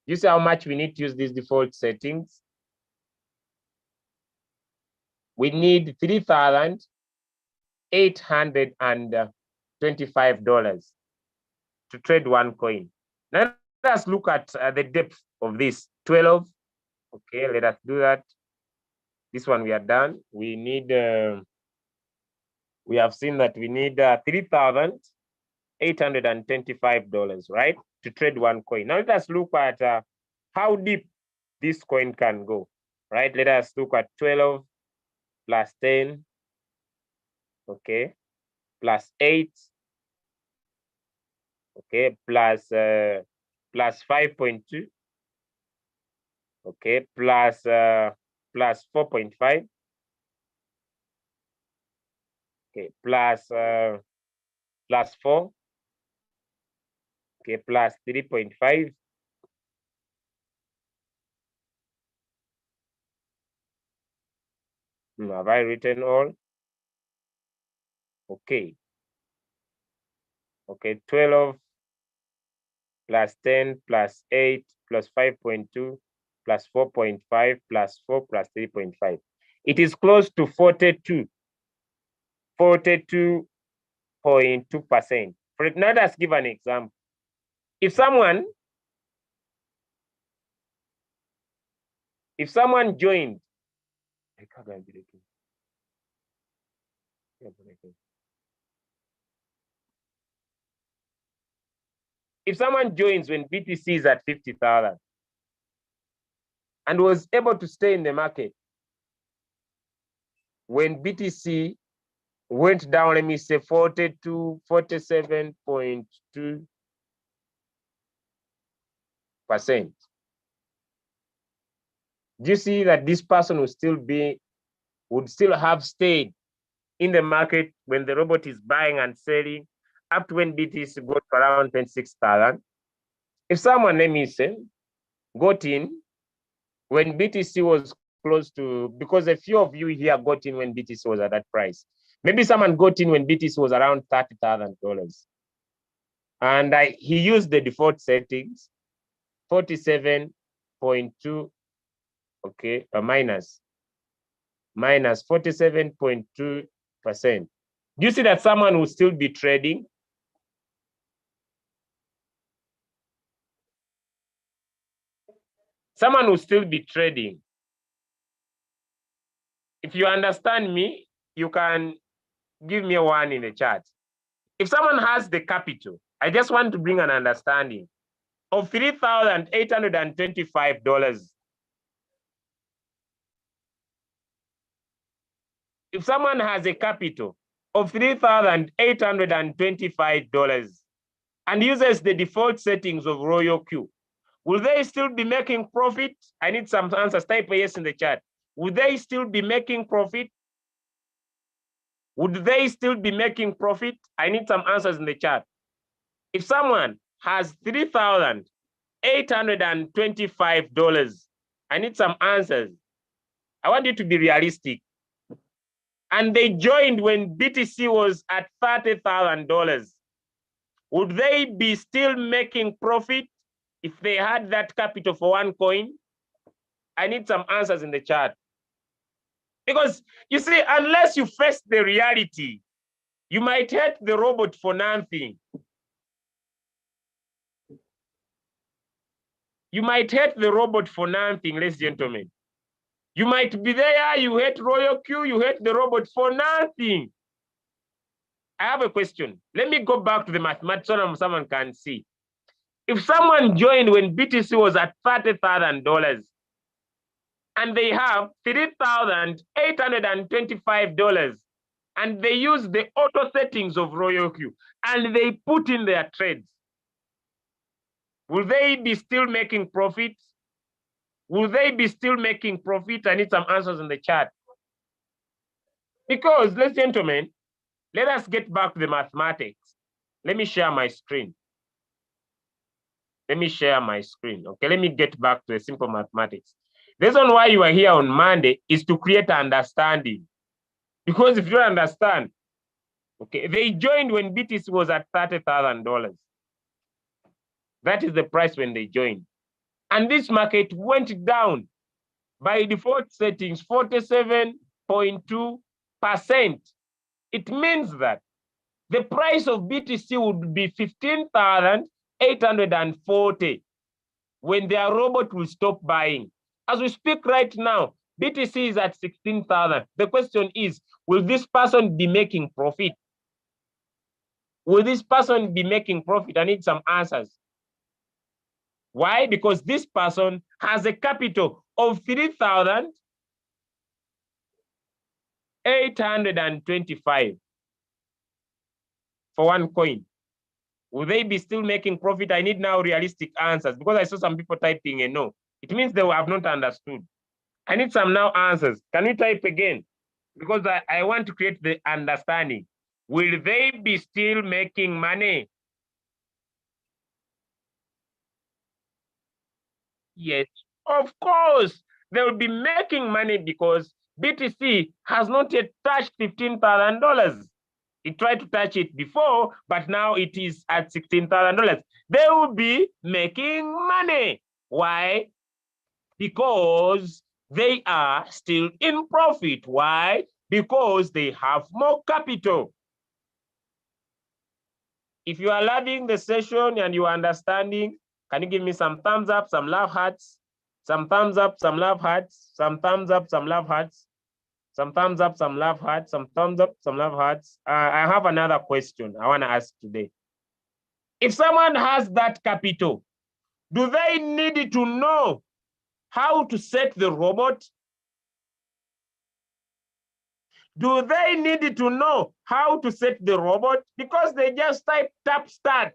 You see how much we need to use these default settings? We need $3,825 to trade one coin. Now let's look at the depth of this. 12. Okay, let us do that. This one we are done. We need, we have seen that we need $3,825, right? To trade one coin. Now let us look at how deep this coin can go, right? Let us look at 12 plus 10, okay, plus 8, okay, plus 5.2, okay, plus 4.5, okay, plus 4, okay, plus 3.5, have I written all? Okay. Okay, 12 plus 10 plus 8 plus 5.2 plus 4.5 plus 4 plus 3.5. It is close to 42.2%. Now let's give an example. If someone joined, if someone joins when BTC is at 50,000 and was able to stay in the market when BTC went down, let me say 47.2%. Do you see that this person would still have stayed in the market when the robot is buying and selling up to when BTC got around 26,000? If someone, let me say, got in when BTC was close to, because a few of you here got in when BTC was at that price. Maybe someone got in when BTC was around $30,000. And he used the default settings, 47.2, okay, minus 47.2%. Do you see that someone will still be trading? Someone will still be trading. If you understand me, you can give me a 1 in the chat. If someone has the capital, I just want to bring an understanding of $3,825. If someone has a capital of $3,825 and uses the default settings of Royalq, will they still be making profit? I need some answers. Type a yes in the chat. Would they still be making profit? Would they still be making profit? I need some answers in the chat. If someone has $3,825, I need some answers. I want you to be realistic. And they joined when BTC was at $30,000. Would they be still making profit if they had that capital for one coin? I need some answers in the chat. Because you see, unless you face the reality, you might hate the robot for nothing. You might hate the robot for nothing, ladies and gentlemen. You might be there, you hate Royalq, you hate the robot for nothing. I have a question. Let me go back to the mathematics so someone can see. If someone joined when BTC was at $30,000 and they have $3,825 and they use the auto settings of Royalq and they put in their trades, will they be still making profit? Will they be still making profit? I need some answers in the chat. Because, ladies and gentlemen, let us get back to the mathematics. Let me share my screen. Let me share my screen. Okay, let me get back to the simple mathematics. The reason why you are here on Monday is to create understanding. Because if you don't understand, okay, they joined when BTC was at $30,000. That is the price when they joined. And this market went down by default settings, 47.2%. It means that the price of BTC would be 15,840 when their robot will stop buying. As we speak right now, BTC is at 16,000. The question is, will this person be making profit? Will this person be making profit? I need some answers. Why? Because this person has a capital of 3,825 for one coin. Will they be still making profit? I need now realistic answers because I saw some people typing a no. It means they have not understood. I need some now answers. Can we type again? Because I want to create the understanding. Will they be still making money? Yes, of course. They will be making money because BTC has not yet touched $15,000. It tried to touch it before, but now it is at $16,000. They will be making money. Why? Because they are still in profit. Why? Because they have more capital. If you are loving the session and you are understanding, can you give me some thumbs up, some love hearts? Some thumbs up, some love hearts, some thumbs up, some love hearts, some thumbs up, some love hearts, some thumbs up, some love hearts. I have another question I want to ask today. If someone has that capital, do they need to know how to set the robot? Do they need to know how to set the robot? Because they just tap start.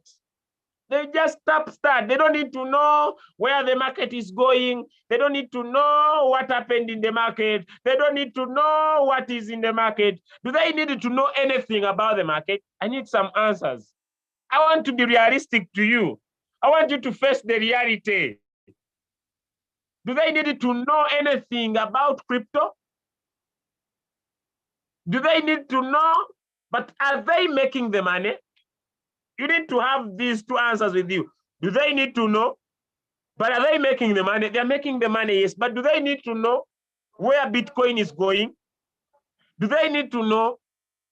They just tap start. They don't need to know where the market is going. They don't need to know what happened in the market. They don't need to know what is in the market. Do they need to know anything about the market? I need some answers. I want to be realistic to you. I want you to face the reality. Do they need to know anything about crypto? Do they need to know? But are they making the money? You need to have these two answers with you. Do they need to know? But are they making the money? They're making the money, yes. But do they need to know where Bitcoin is going? Do they need to know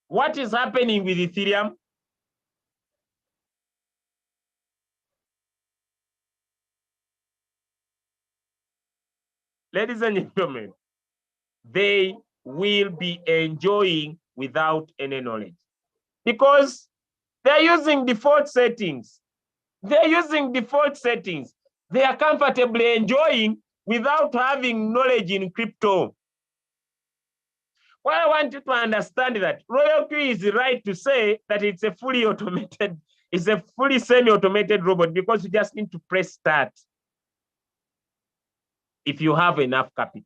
what is happening with Ethereum? Ladies and gentlemen, they will be enjoying without any knowledge because they're using default settings. They're using default settings. They are comfortably enjoying without having knowledge in crypto. What I want you to understand is that Royalq is right to say that it's a fully automated, it's a fully semi-automated robot because you just need to press start if you have enough capital.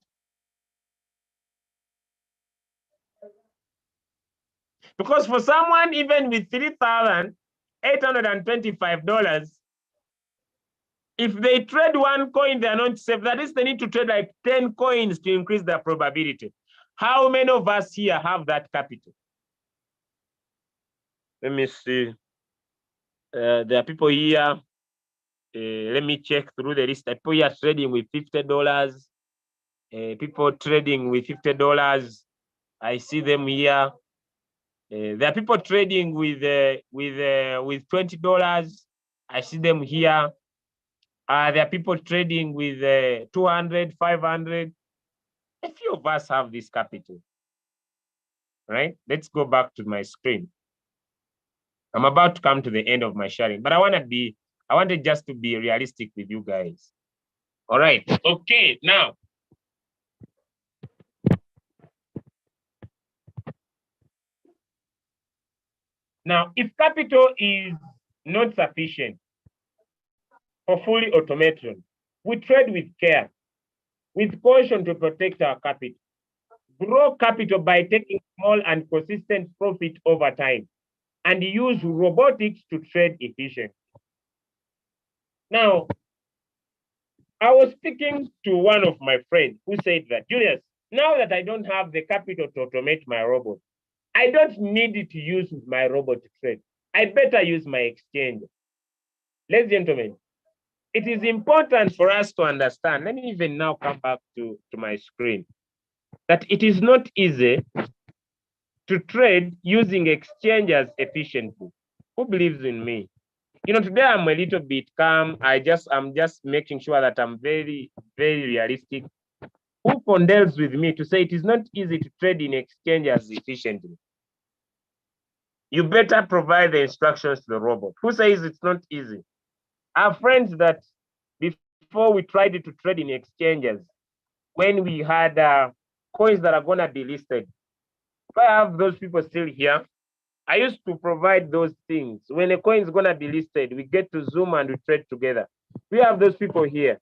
Because for someone even with $3,825, if they trade one coin, they are not safe. That is, they need to trade like 10 coins to increase their probability. How many of us here have that capital? Let me see. There are people here. Let me check through the list. People here trading with $50. People trading with $50. I see them here. There are people trading with $20. I see them here. There are people trading with 200, 500. A few of us have this capital, right? Let's go back to my screen. I'm about to come to the end of my sharing, but I wanted just to be realistic with you guys. All right, okay, now. Now, if capital is not sufficient for fully automation, we trade with care, with caution to protect our capital. Grow capital by taking small and consistent profit over time, and use robotics to trade efficiently. Now, I was speaking to one of my friends who said that, Julius, now that I don't have the capital to automate my robot, I don't need to use my robot to trade. I better use my exchange. Ladies and gentlemen, it is important for us to understand. Let me even now come back to my screen. That it is not easy to trade using exchanges efficiently. Who believes in me? You know, today I'm a little bit calm. I'm just making sure that I'm very, very realistic. Who condemns with me to say it is not easy to trade in exchanges efficiently? You better provide the instructions to the robot. Who says it's not easy? Our friends that before we tried to trade in exchanges, when we had coins that are going to be listed, if I have those people still here, I used to provide those things. When a coin is going to be listed, we get to Zoom and we trade together. We have those people here.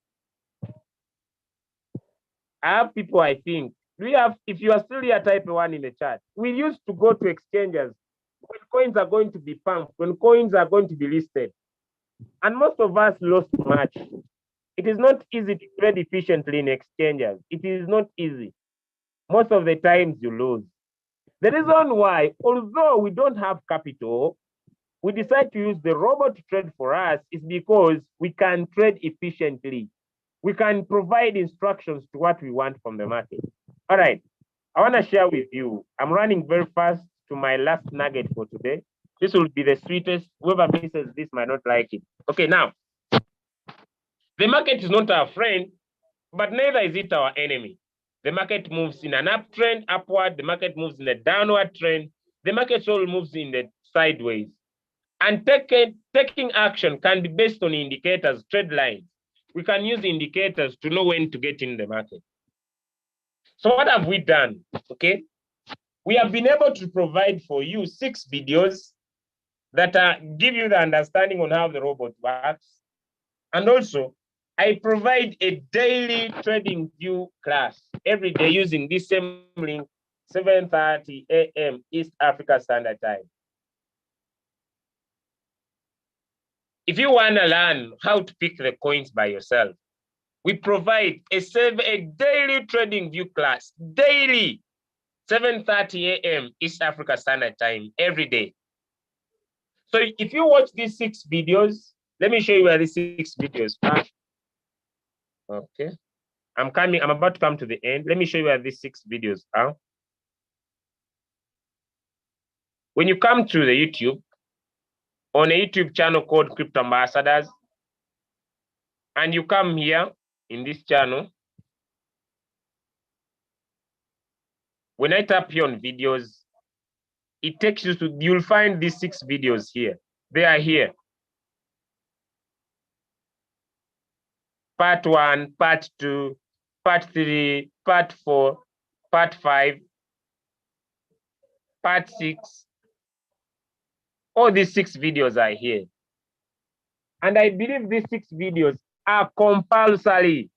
I have people, I think. We have, if you are still here, type 1 in the chat. We used to go to exchanges when coins are going to be pumped, when coins are going to be listed. And most of us lost much. It is not easy to trade efficiently in exchanges. It is not easy. Most of the times you lose. The reason why, although we don't have capital, we decide to use the robot to trade for us is because we can trade efficiently. We can provide instructions to what we want from the market. All right, I want to share with you. I'm running very fast to my last nugget for today. This will be the sweetest. Whoever misses this might not like it. Okay, now, the market is not our friend, but neither is it our enemy. The market moves in an uptrend, upward. The market moves in a downward trend. The market all moves in the sideways. And taking action can be based on indicators, trend lines. We can use indicators to know when to get in the market. So what have we done? Okay, we have been able to provide for you 6 videos that give you the understanding on how the robot works. And also, I provide a daily trading view class every day using this same link, 7:30 a.m. East Africa Standard Time. If you want to learn how to pick the coins by yourself, we provide a daily trading view class, daily, 7:30 a.m. East Africa Standard Time, every day. So if you watch these 6 videos, let me show you where these 6 videos are. Okay. I'm about to come to the end. Let me show you where these 6 videos are. When you come to the YouTube, on a YouTube channel called Crypto Ambassadors, and you come here in this channel, when I tap here on videos, it takes you to, you'll find these 6 videos here. They are here. Part 1, part 2, part 3, part 4, part 5, part 6. All these 6 videos are here. And I believe these 6 videos are compulsory.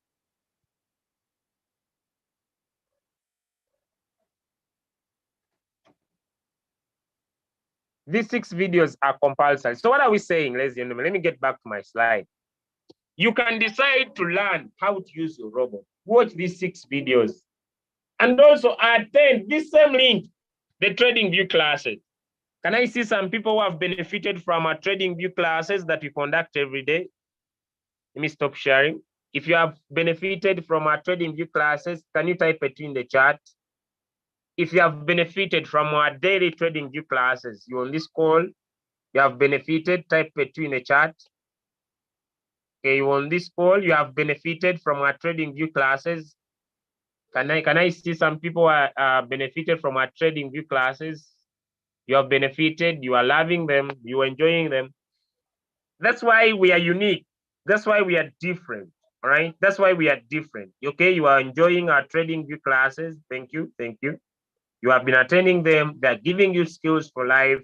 These 6 videos are compulsory. So what are we saying, ladies and gentlemen? Let me get back to my slide. You can decide to learn how to use your robot. Watch these 6 videos. And also attend this same link, the Trading View classes. Can I see some people who have benefited from our Trading View classes that we conduct every day? Let me stop sharing. If you have benefited from our Trading View classes, can you type it in the chat? If you have benefited from our daily Trading View classes, you're on this call, you have benefited, type it in the chat. Okay, you're on this call, you have benefited from our Trading View classes. Can I see some people are benefited from our Trading View classes? You have benefited, you are loving them, you are enjoying them. That's why we are unique. That's why we are different. All right. That's why we are different. Okay. You are enjoying our Trading View classes. Thank you. Thank you. You have been attending them. They're giving you skills for life.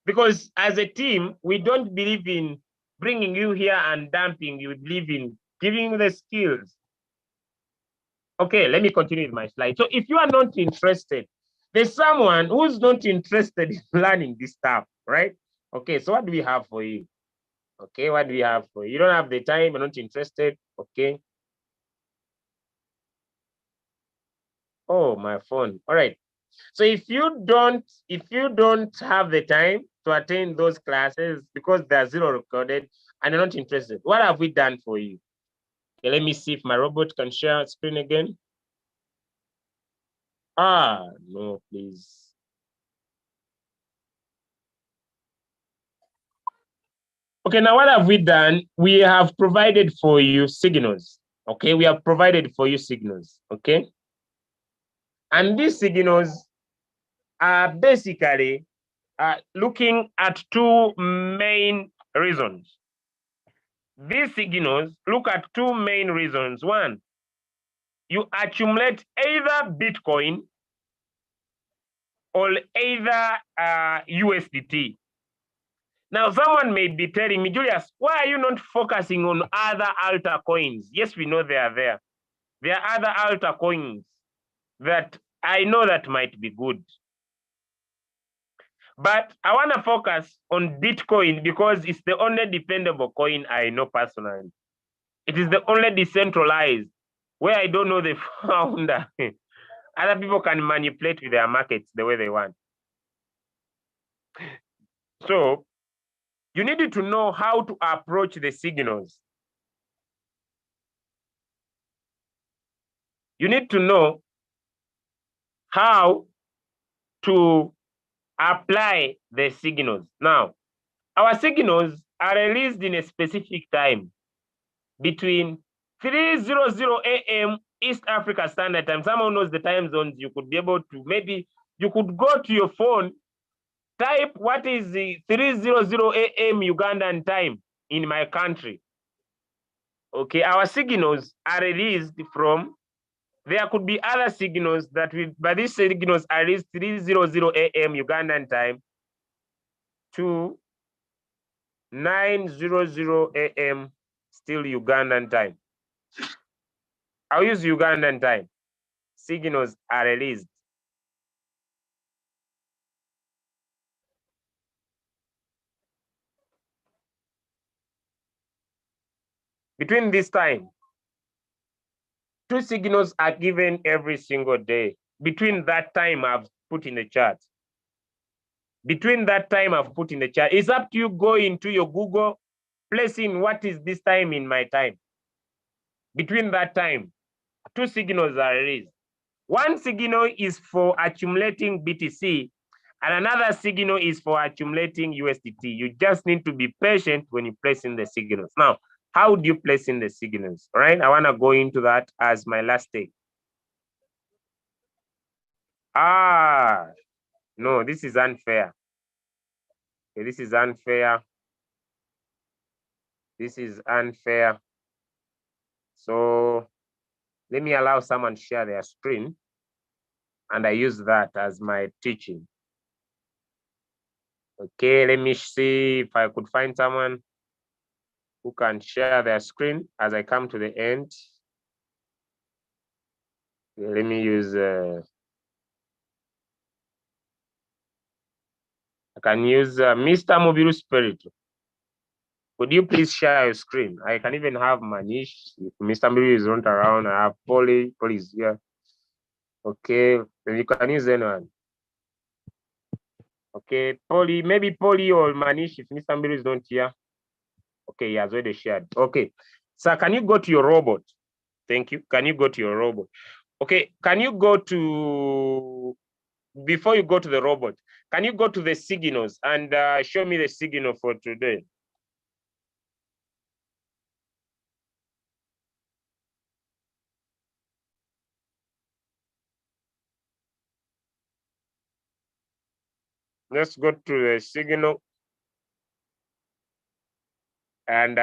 Because as a team, we don't believe in bringing you here and dumping you. We believe in giving you the skills. Okay, let me continue with my slide. So if you are not interested, there's someone who's not interested in learning this stuff, right? Okay, so what do we have for you? Okay, what do we have for you? You don't have the time, you're not interested. Okay. Oh, my phone. All right. So if you don't have the time to attend those classes because they're zero recorded and you're not interested, what have we done for you? Okay, let me see if my robot can share screen again. Ah, no, please. Okay, now what have we done? We have provided for you signals. Okay, we have provided for you signals. Okay. And these signals are basically looking at 2 main reasons. These signals look at 2 main reasons. One, you accumulate either Bitcoin or either USDT. Now, someone may be telling me, Julius, why are you not focusing on other altar coins? Yes, we know they are there. There are other altar coins that I know that might be good. But I want to focus on Bitcoin because it's the only dependable coin I know personally. It is the only decentralized where I don't know the founder. Other people can manipulate with their markets the way they want. So you need to know how to approach the signals. You need to know how to apply the signals. Now, our signals are released in a specific time between 3:00 a.m. East Africa Standard Time. Someone knows the time zones. You could be able to, maybe you could go to your phone, type what is the 3:00 a.m. Ugandan time in my country. Okay, our signals are released from, there could be other signals that will, but these signals are released 3:00 a.m. Ugandan time to 9:00 a.m. still Ugandan time. I'll use Ugandan time. Signals are released. Between this time, 2 signals are given every single day. Between that time I've put in the chart. Between that time I've put in the chart. It's up to you. Go into your Google, place in what is this time in my time. Between that time, 2 signals are released. One signal is for accumulating BTC, and another signal is for accumulating USDT. You just need to be patient when you place in the signals. Now, how do you place in the signals? All right, I want to go into that as my last take. No, this is unfair. Okay, this is unfair. This is unfair. So let me allow someone to share their screen, and I use that as my teaching. Okay, let me see if I could find someone who can share their screen as I come to the end. Let me use, I can use Mr. Mobile Spirit. Could you please share your screen? I can even have Manish. If Mr. Mobile is not around, I have Polly. Polly is here. Okay, then you can use anyone. Okay, Polly, maybe Polly or Manish if Mr. Mobile is not here. Okay, he has already shared. Okay, so can you go to your robot? Thank you. Can you go to your robot? Okay, can you go to, before you go to the robot, can you go to the signals and show me the signal for today? Let's go to the signal and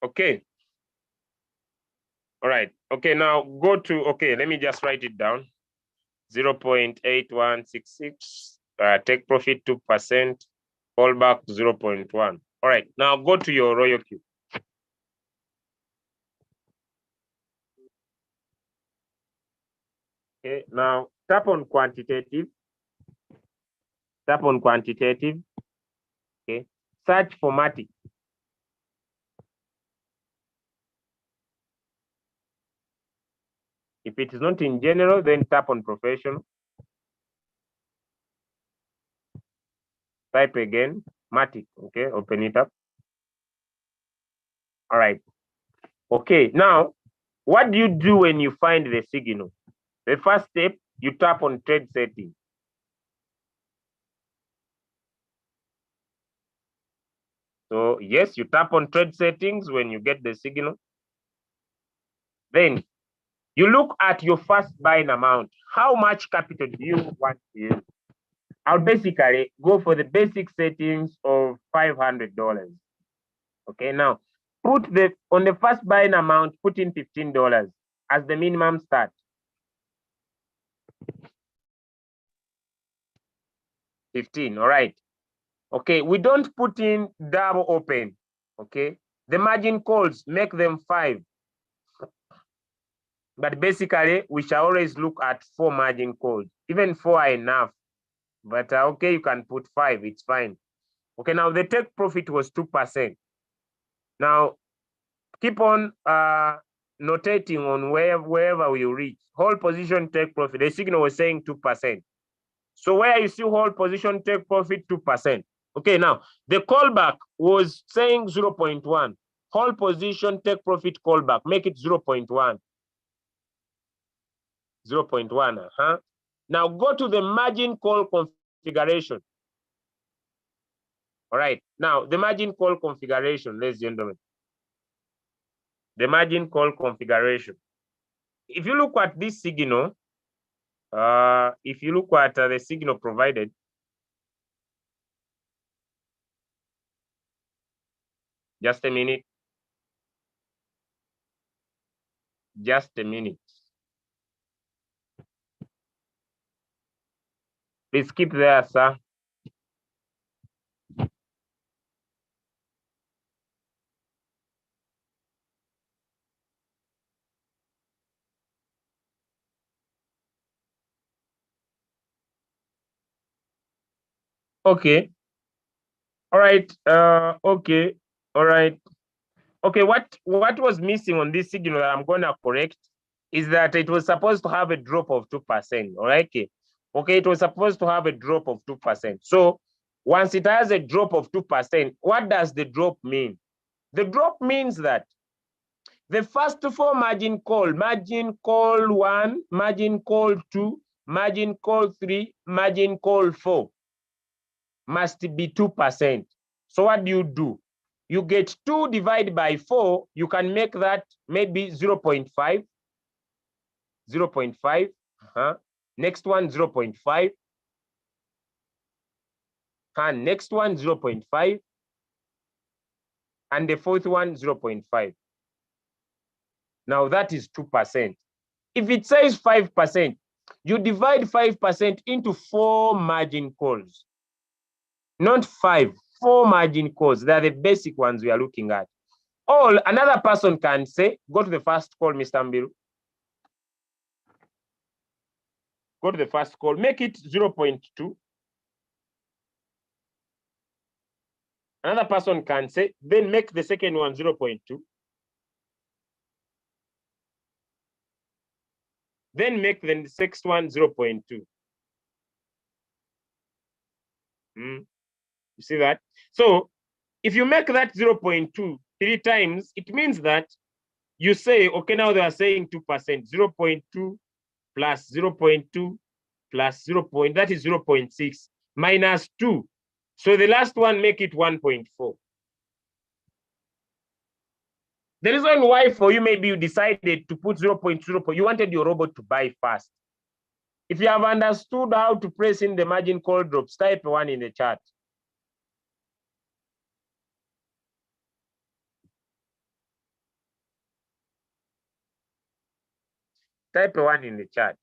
okay. All right. Okay, now go to, okay, let me just write it down. 0.8166, take profit 2%, fallback 0.1. All right, now go to your Royalq. Okay, now tap on quantitative. Tap on quantitative. Okay, search for Matic. If it is not in general, then tap on professional. Type again, Matic. Okay, open it up. All right. Okay, now what do you do when you find the signal? The first step, you tap on trade settings. So yes, you tap on trade settings when you get the signal. Then you look at your first buying amount. How much capital do you want to use? I'll basically go for the basic settings of $500. Okay, now put on the first buying amount, put in $15 as the minimum start. $15, all right. Okay, we don't put in double open. Okay, the margin calls, make them 5. But basically, we shall always look at 4 margin calls. Even 4 are enough. But okay, you can put 5, it's fine. Okay, now the take profit was 2%. Now, keep on notating on wherever we reach. Whole position take profit. The signal was saying 2%. So where you see whole position take profit 2%. Okay, now the callback was saying 0.1. Whole position take profit callback, make it 0.1. 0.1. Now go to the margin call configuration. All right, now the margin call configuration, ladies and gentlemen. The margin call configuration. If you look at this signal, if you look at the signal provided, just a minute. Just a minute. Please keep there, sir. Okay. All right. Okay. All right. Okay. What was missing on this signal that I'm gonna correct is that it was supposed to have a drop of 2%. All right. Okay. Okay. It was supposed to have a drop of 2%. So once it has a drop of 2%, what does the drop mean? The drop means that the first four margin call 1, margin call 2, margin call 3, margin call 4 must be 2%. So what do? You get 2 divided by 4, you can make that maybe 0.5, 0.5. Next one, 0.5. And next one, 0.5. And the fourth one, 0.5. Now that is 2%. If it says 5%, you divide 5% into 4 margin calls. Not 5, 4 margin calls. They are the basic ones we are looking at. Or another person can say, go to the first call, Mr. Mbiru. Go to the first call, make it 0.2. Another person can say, then make the second one 0.2. Then make the sixth one 0.2. You see that? So if you make that 0.2 3 times, it means that you say, okay, now they are saying 2%, 0.2 plus 0.2 plus 0. That is 0.6 minus 2. So the last one, make it 1.4. The reason why for you, maybe you decided to put 0.0, you wanted your robot to buy fast. If you have understood how to press in the margin call drops, type 1 in the chat. Type 1 in the chat.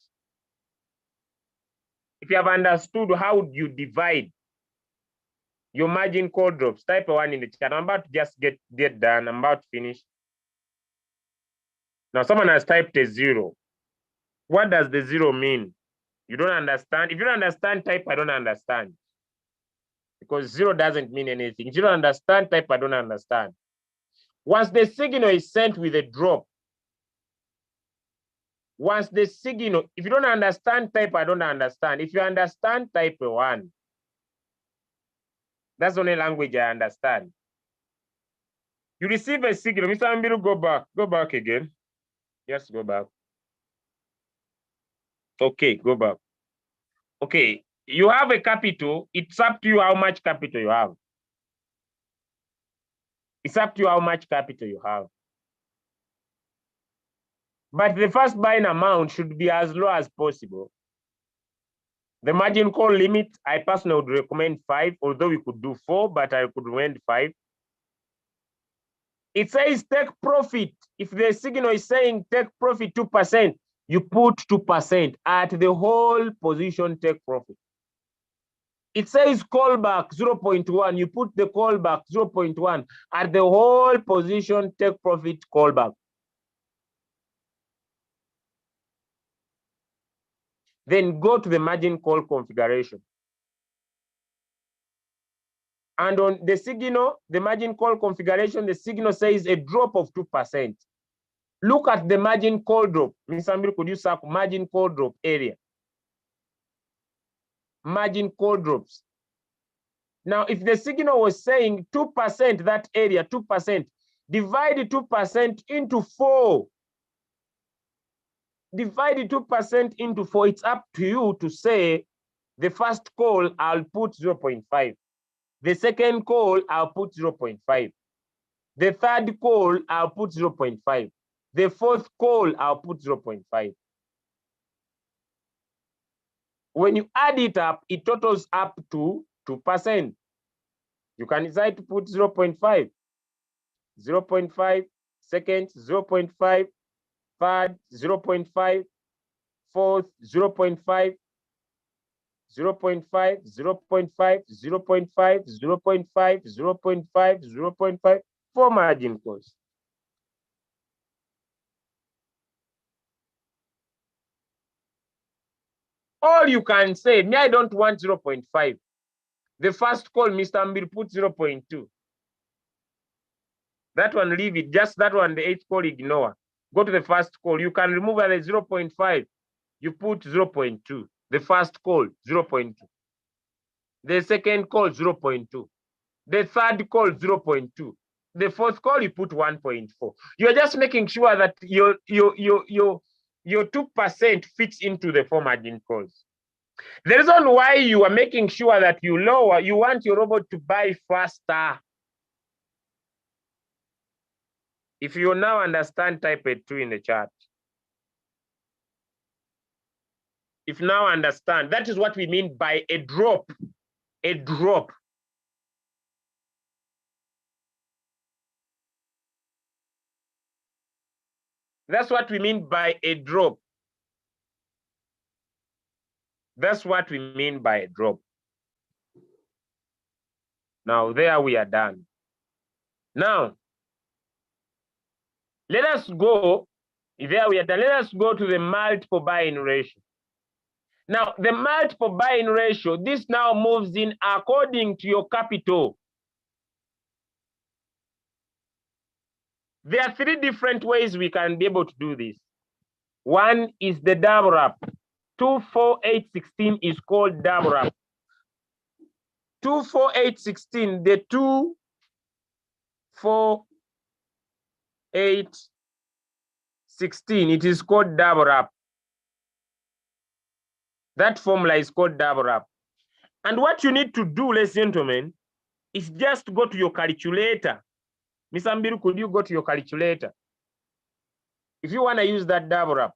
If you have understood how you divide your margin call drops, type 1 in the chat. I'm about to just get done. I'm about to finish. Now someone has typed a 0. What does the 0 mean? You don't understand? If you don't understand, type I don't understand. Because 0 doesn't mean anything. If you don't understand, type I don't understand. Once the signal is sent with a drop, once the signal, if you don't understand, type I don't understand. If you understand, type 1. That's the only language I understand. You receive a signal. Mr. Ambiru, go back. Go back again. Yes, go back. Okay, go back. Okay, you have a capital. It's up to you how much capital you have. It's up to you how much capital you have. But the first buying amount should be as low as possible. The margin call limit, I personally would recommend 5, although we could do 4, but I could recommend 5. It says take profit. If the signal is saying take profit 2%, you put 2% at the whole position, take profit. It says callback 0.1, you put the callback 0.1 at the whole position, take profit, callback. Then go to the margin call configuration. And on the signal, the margin call configuration, the signal says a drop of 2%. Look at the margin call drop. Mr. Amir, could you circle margin call drop area? Margin call drops. Now, if the signal was saying 2%, that area, 2%, divide 2% into 4. Divide 2% into 4. It's up to you to say, the first call, I'll put 0.5. The second call, I'll put 0.5. The third call, I'll put 0.5. The fourth call, I'll put 0.5. When you add it up, it totals up to 2%. You can decide to put 0.5, 0.5, second, 0.5, third, 0.5, fourth, 0.5, 0.5, 0.5, 0.5, 0.5, 0.5, 0.5 for margin calls. Or you can say, me, I don't want 0.5. The first call, Mr. Ambil, put 0.2. That one, leave it. Just that one, the eighth call, ignore. Go to the first call. You can remove the 0.5. You put 0.2. The first call, 0.2. The second call, 0.2. The third call, 0.2. The fourth call, you put 1.4. You're just making sure that your 2% fits into the 4 margin calls. The reason why you are making sure that you lower, you want your robot to buy faster. If you now understand, type a 2 in the chat. If now understand, that is what we mean by a drop. A drop. That's what we mean by a drop. That's what we mean by a drop. Now, there we are done. Now, let us go. There we are done. Let us go to the multiple buying ratio. Now, the multiple buying ratio, this now moves in according to your capital. There are 3 different ways we can be able to do this. One is the double up. 24816 is called double up. 24816, the 24816, it is called double up. That formula is called double up. And what you need to do, ladies and gentlemen, is just go to your calculator. Ms. Ambiru, could you go to your calculator? If you want to use that double up.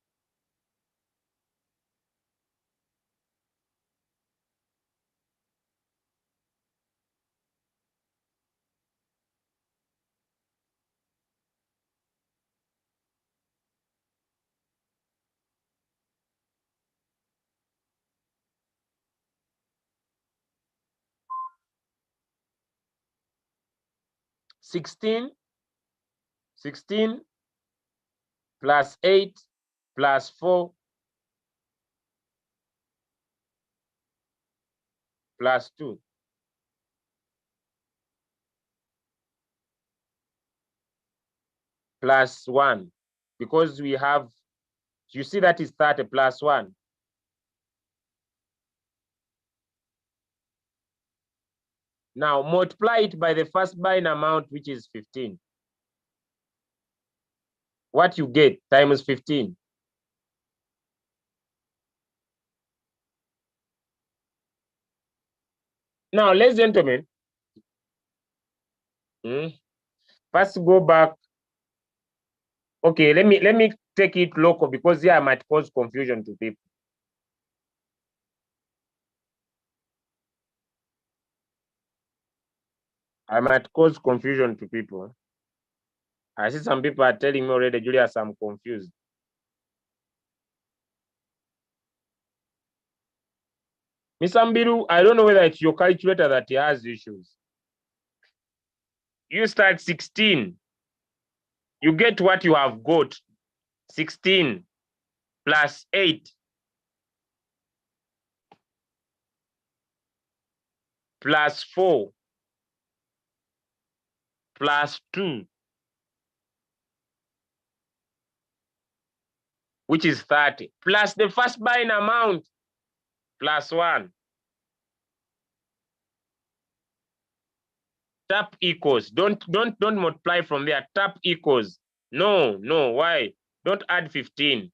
Sixteen plus 8 plus 4 plus 2. Plus 1. Because we have, you see that is 30 plus 1. Now multiply it by the first buying amount, which is 15. What you get times 15. Now, ladies and gentlemen, first go back. Okay, let me take it local because here I might cause confusion to people. I might cause confusion to people. I see some people are telling me already, Julius, I'm confused. Ms. Ambiru, I don't know whether it's your calculator that has issues. You start 16. You get what you have got. 16 plus 8 plus 4 plus 2, which is 30, plus the first buying amount plus 1. Tap equals. Don't multiply from there. Tap equals. No, why? Don't add 15.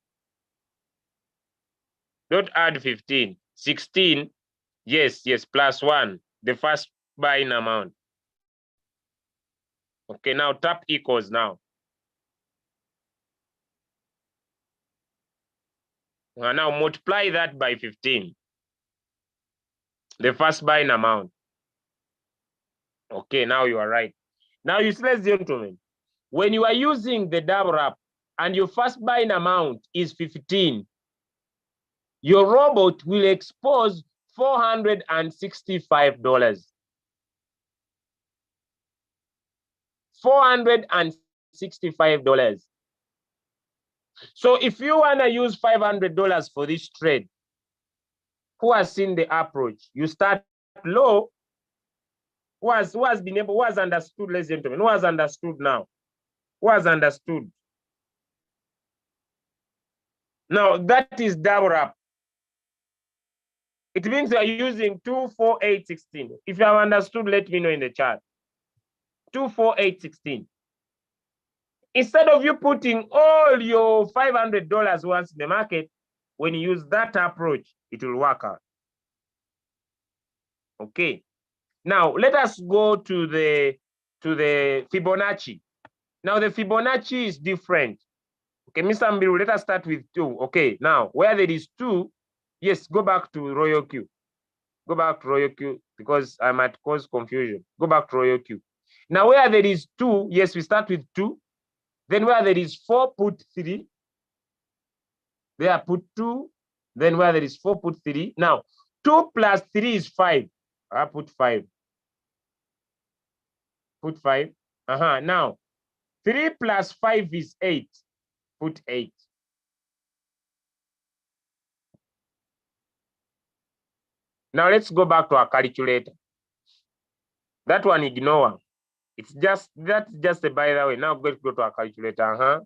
Don't add 15. 16, yes, plus 1, the first buying amount. Okay, now tap equals now. And now multiply that by 15. The first buying amount. Okay, now you are right. Now you see, ladies and gentlemen, when you are using the double up and your first buying amount is 15, your robot will expose $465. $465. So if you want to use $500 for this trade, who has seen the approach? You start low Who has been able, who has understood, ladies and gentlemen? Who has understood now? Who has understood? Now that is double up. It means you are using 2, 4, 8, 16. If you have understood, let me know in the chat. 2, 4, 8, 16. Instead of you putting all your $500 once in the market, when you use that approach, it will work out. Okay. Now let us go to the Fibonacci. Now the Fibonacci is different. Okay, Mr. Mbiru, let us start with 2. Okay, now where there is 2, yes, go back to Royalq. Go back to Royalq because I might cause confusion. Go back to Royalq. Now where there is 2, yes, we start with 2. Then where there is 4, put 3. There, put 2. Then where there is 4, put 3. Now 2 plus 3 is 5. I put 5. Put 5. Now 3 plus 5 is 8. Put 8. Now let's go back to our calculator. That one ignore. It's just, that's just a by the way. Now let's go to our calculator.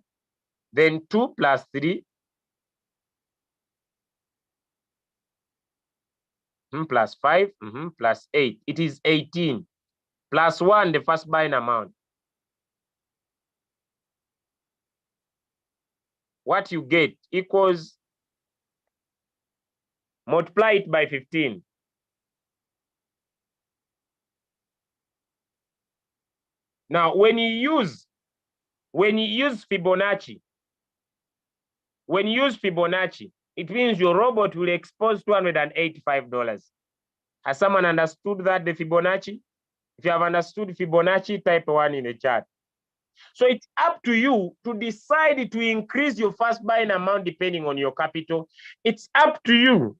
Then 2 plus 3 plus 5 plus 8. It is 18. Plus 1, the first buying amount. What you get equals, multiply it by 15. Now, when you use Fibonacci, it means your robot will expose $285. Has someone understood that, the Fibonacci? If you have understood Fibonacci, type 1 in the chat. So it's up to you to decide to increase your first buying amount depending on your capital. It's up to you.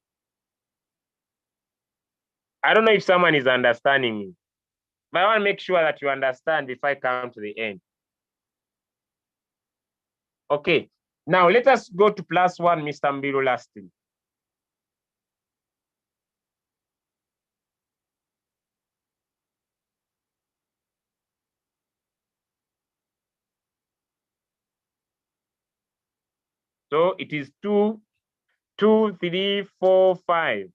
I don't know if someone is understanding me, but I want to make sure that you understand before I come to the end. Okay, now let us go to plus 1, Mr. Mbiru lasting. So it is 2, 2, 3, 4, 5.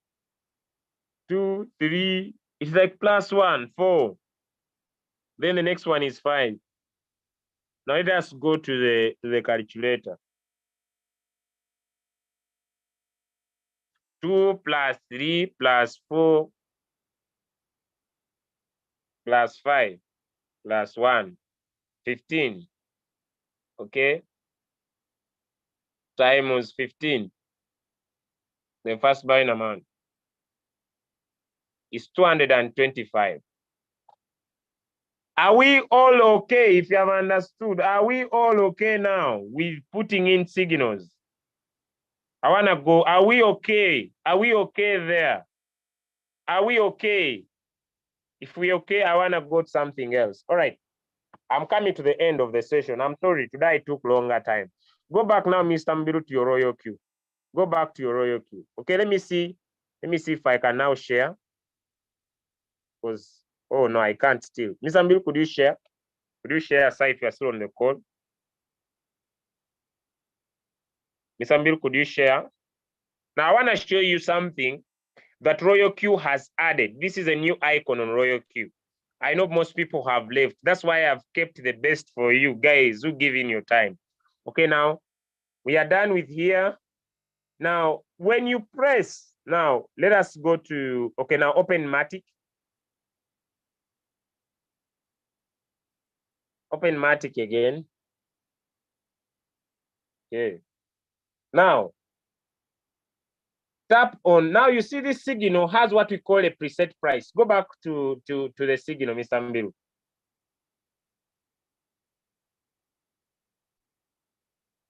2, 3, it's like plus 1, 4. Then the next one is 5. Now let us go to the calculator. 2 plus 3 plus 4 plus 5 plus 1, 15. Okay? Times 15. The first buying amount is 225. Are we all okay? If you have understood, are we all okay now with putting in signals? I want to go. Are we okay? Are we okay there? Are we okay? If we're okay, I want to go to something else. All right. I'm coming to the end of the session. I'm sorry, today it took longer time. Go back now, Mr. Mbiru, to your Royalq. Go back to your Royalq. Okay, let me see. Let me see if I can now share. Because, oh no, I can't still. Mr. Mbiru, could you share? Could you share aside if you're still on the call? Mr. Mbiru, could you share? Now, I want to show you something that Royalq has added. This is a new icon on Royalq. I know most people have left. That's why I've kept the best for you guys who give in your time. Okay, now we are done with here. Now, when you press, now let us go to, okay, now open Matic. Open Matic again. Okay. Now, tap on, now you see this signal has what we call a preset price. Go back to the signal, Mr. Mbiru.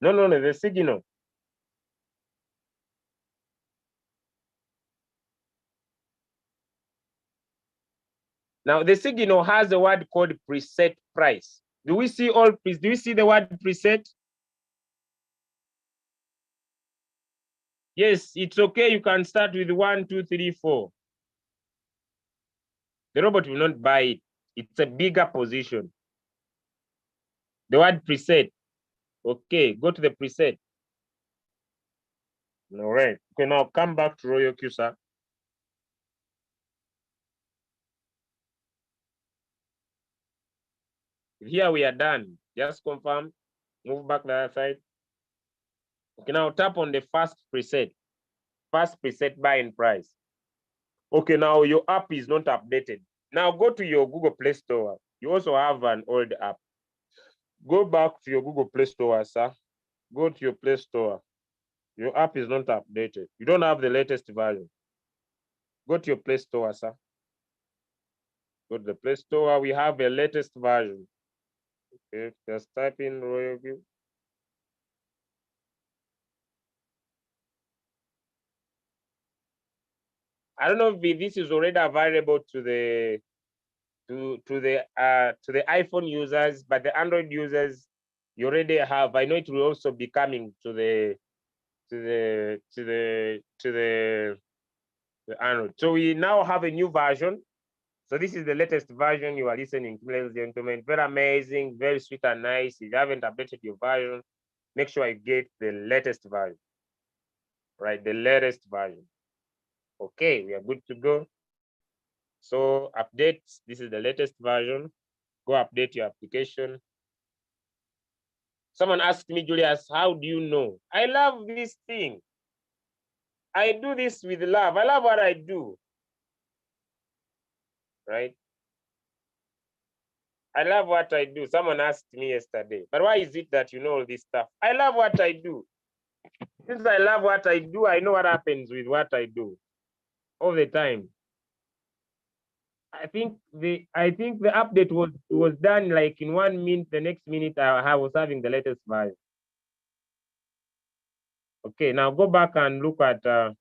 No, the signal. Now, the signal has a word called preset price. Do we see the word preset? Yes, it's okay. You can start with 1, 2, 3, 4. The robot will not buy it. It's a bigger position. The word preset. Okay, go to the preset. All right. Okay, now come back to Royalq, sir. Here we are done. Just confirm. Move back the other side. Okay, now tap on the first preset. First preset buying price. Okay, now your app is not updated. Now go to your Google Play Store. You also have an old app. Go back to your Google Play Store, sir. Go to your Play Store. Your app is not updated. You don't have the latest version. Go to your Play Store, sir. Go to the Play Store. We have a latest version. Okay, just type in Royalq. I don't know if this is already available to the iPhone users, but the Android users you already have. I know it will also be coming to the Android. So we now have a new version. So this is the latest version you are listening to, ladies and gentlemen. Very amazing, very sweet and nice. If you haven't updated your version, make sure you get the latest version. Right, the latest version. Okay, we are good to go. So updates, this is the latest version. Go update your application. Someone asked me, Julius, how do you know? I love this thing. I do this with love. I love what I do. Right? I love what I do. Someone asked me yesterday, but why is it that you know all this stuff? I love what I do. Since I love what I do, I know what happens with what I do all the time. I think the update was done like in 1 minute. The next minute I was having the latest version. Okay, now go back and look at the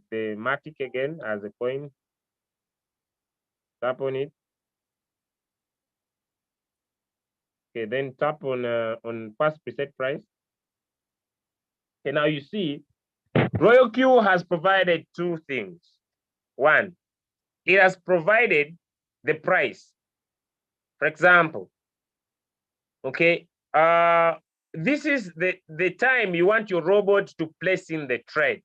Matic again as a coin. Tap on it. Okay, then tap on first preset price. Okay, now you see Royalq has provided two things. One, it has provided the price. For example, okay, this is the time you want your robot to place in the trade.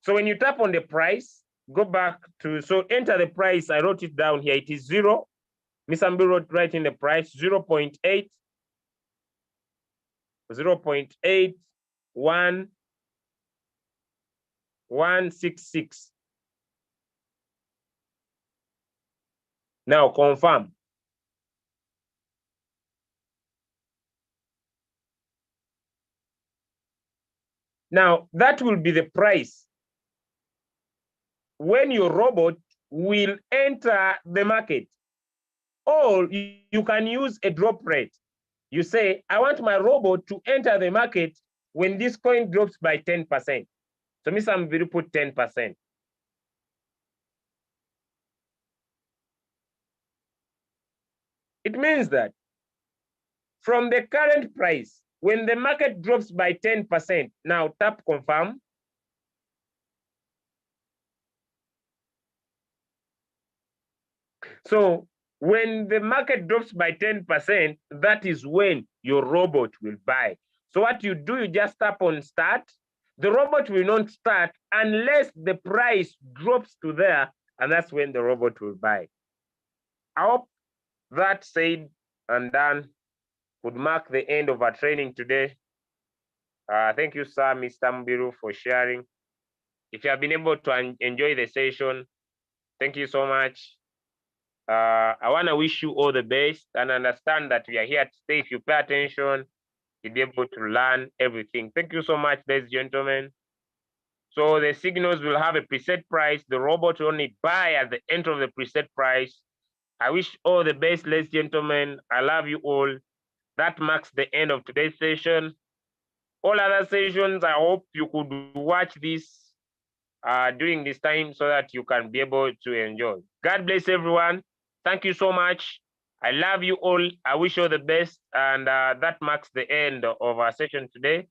So when you tap on the price, go back to, so enter the price. I wrote it down here. It is 0. Miss Ambi wrote right in the price, 0.8, 0.81166. Now confirm. Now that will be the price when your robot will enter the market. Or you can use a drop rate. You say, I want my robot to enter the market when this coin drops by 10%. So Miss Ambi will put 10%. It means that from the current price, when the market drops by 10%, now tap confirm. So when the market drops by 10%, that is when your robot will buy. So what you do, you just tap on start. The robot will not start unless the price drops to there, and that's when the robot will buy. I hope that said and done would mark the end of our training today. Thank you, sir, Mr. Mbiru, for sharing. If you have been able to enjoy the session, thank you so much. I want to wish you all the best and understand that we are here to stay. If you pay attention, you'll be able to learn everything. Thank you so much, ladies and gentlemen. So the signals will have a preset price. The robot will only buy at the end of the preset price. I wish all the best, ladies and gentlemen. I love you all. That marks the end of today's session. All other sessions, I hope you could watch this during this time so that you can be able to enjoy. God bless everyone. Thank you so much. I love you all. I wish you all the best. And that marks the end of our session today.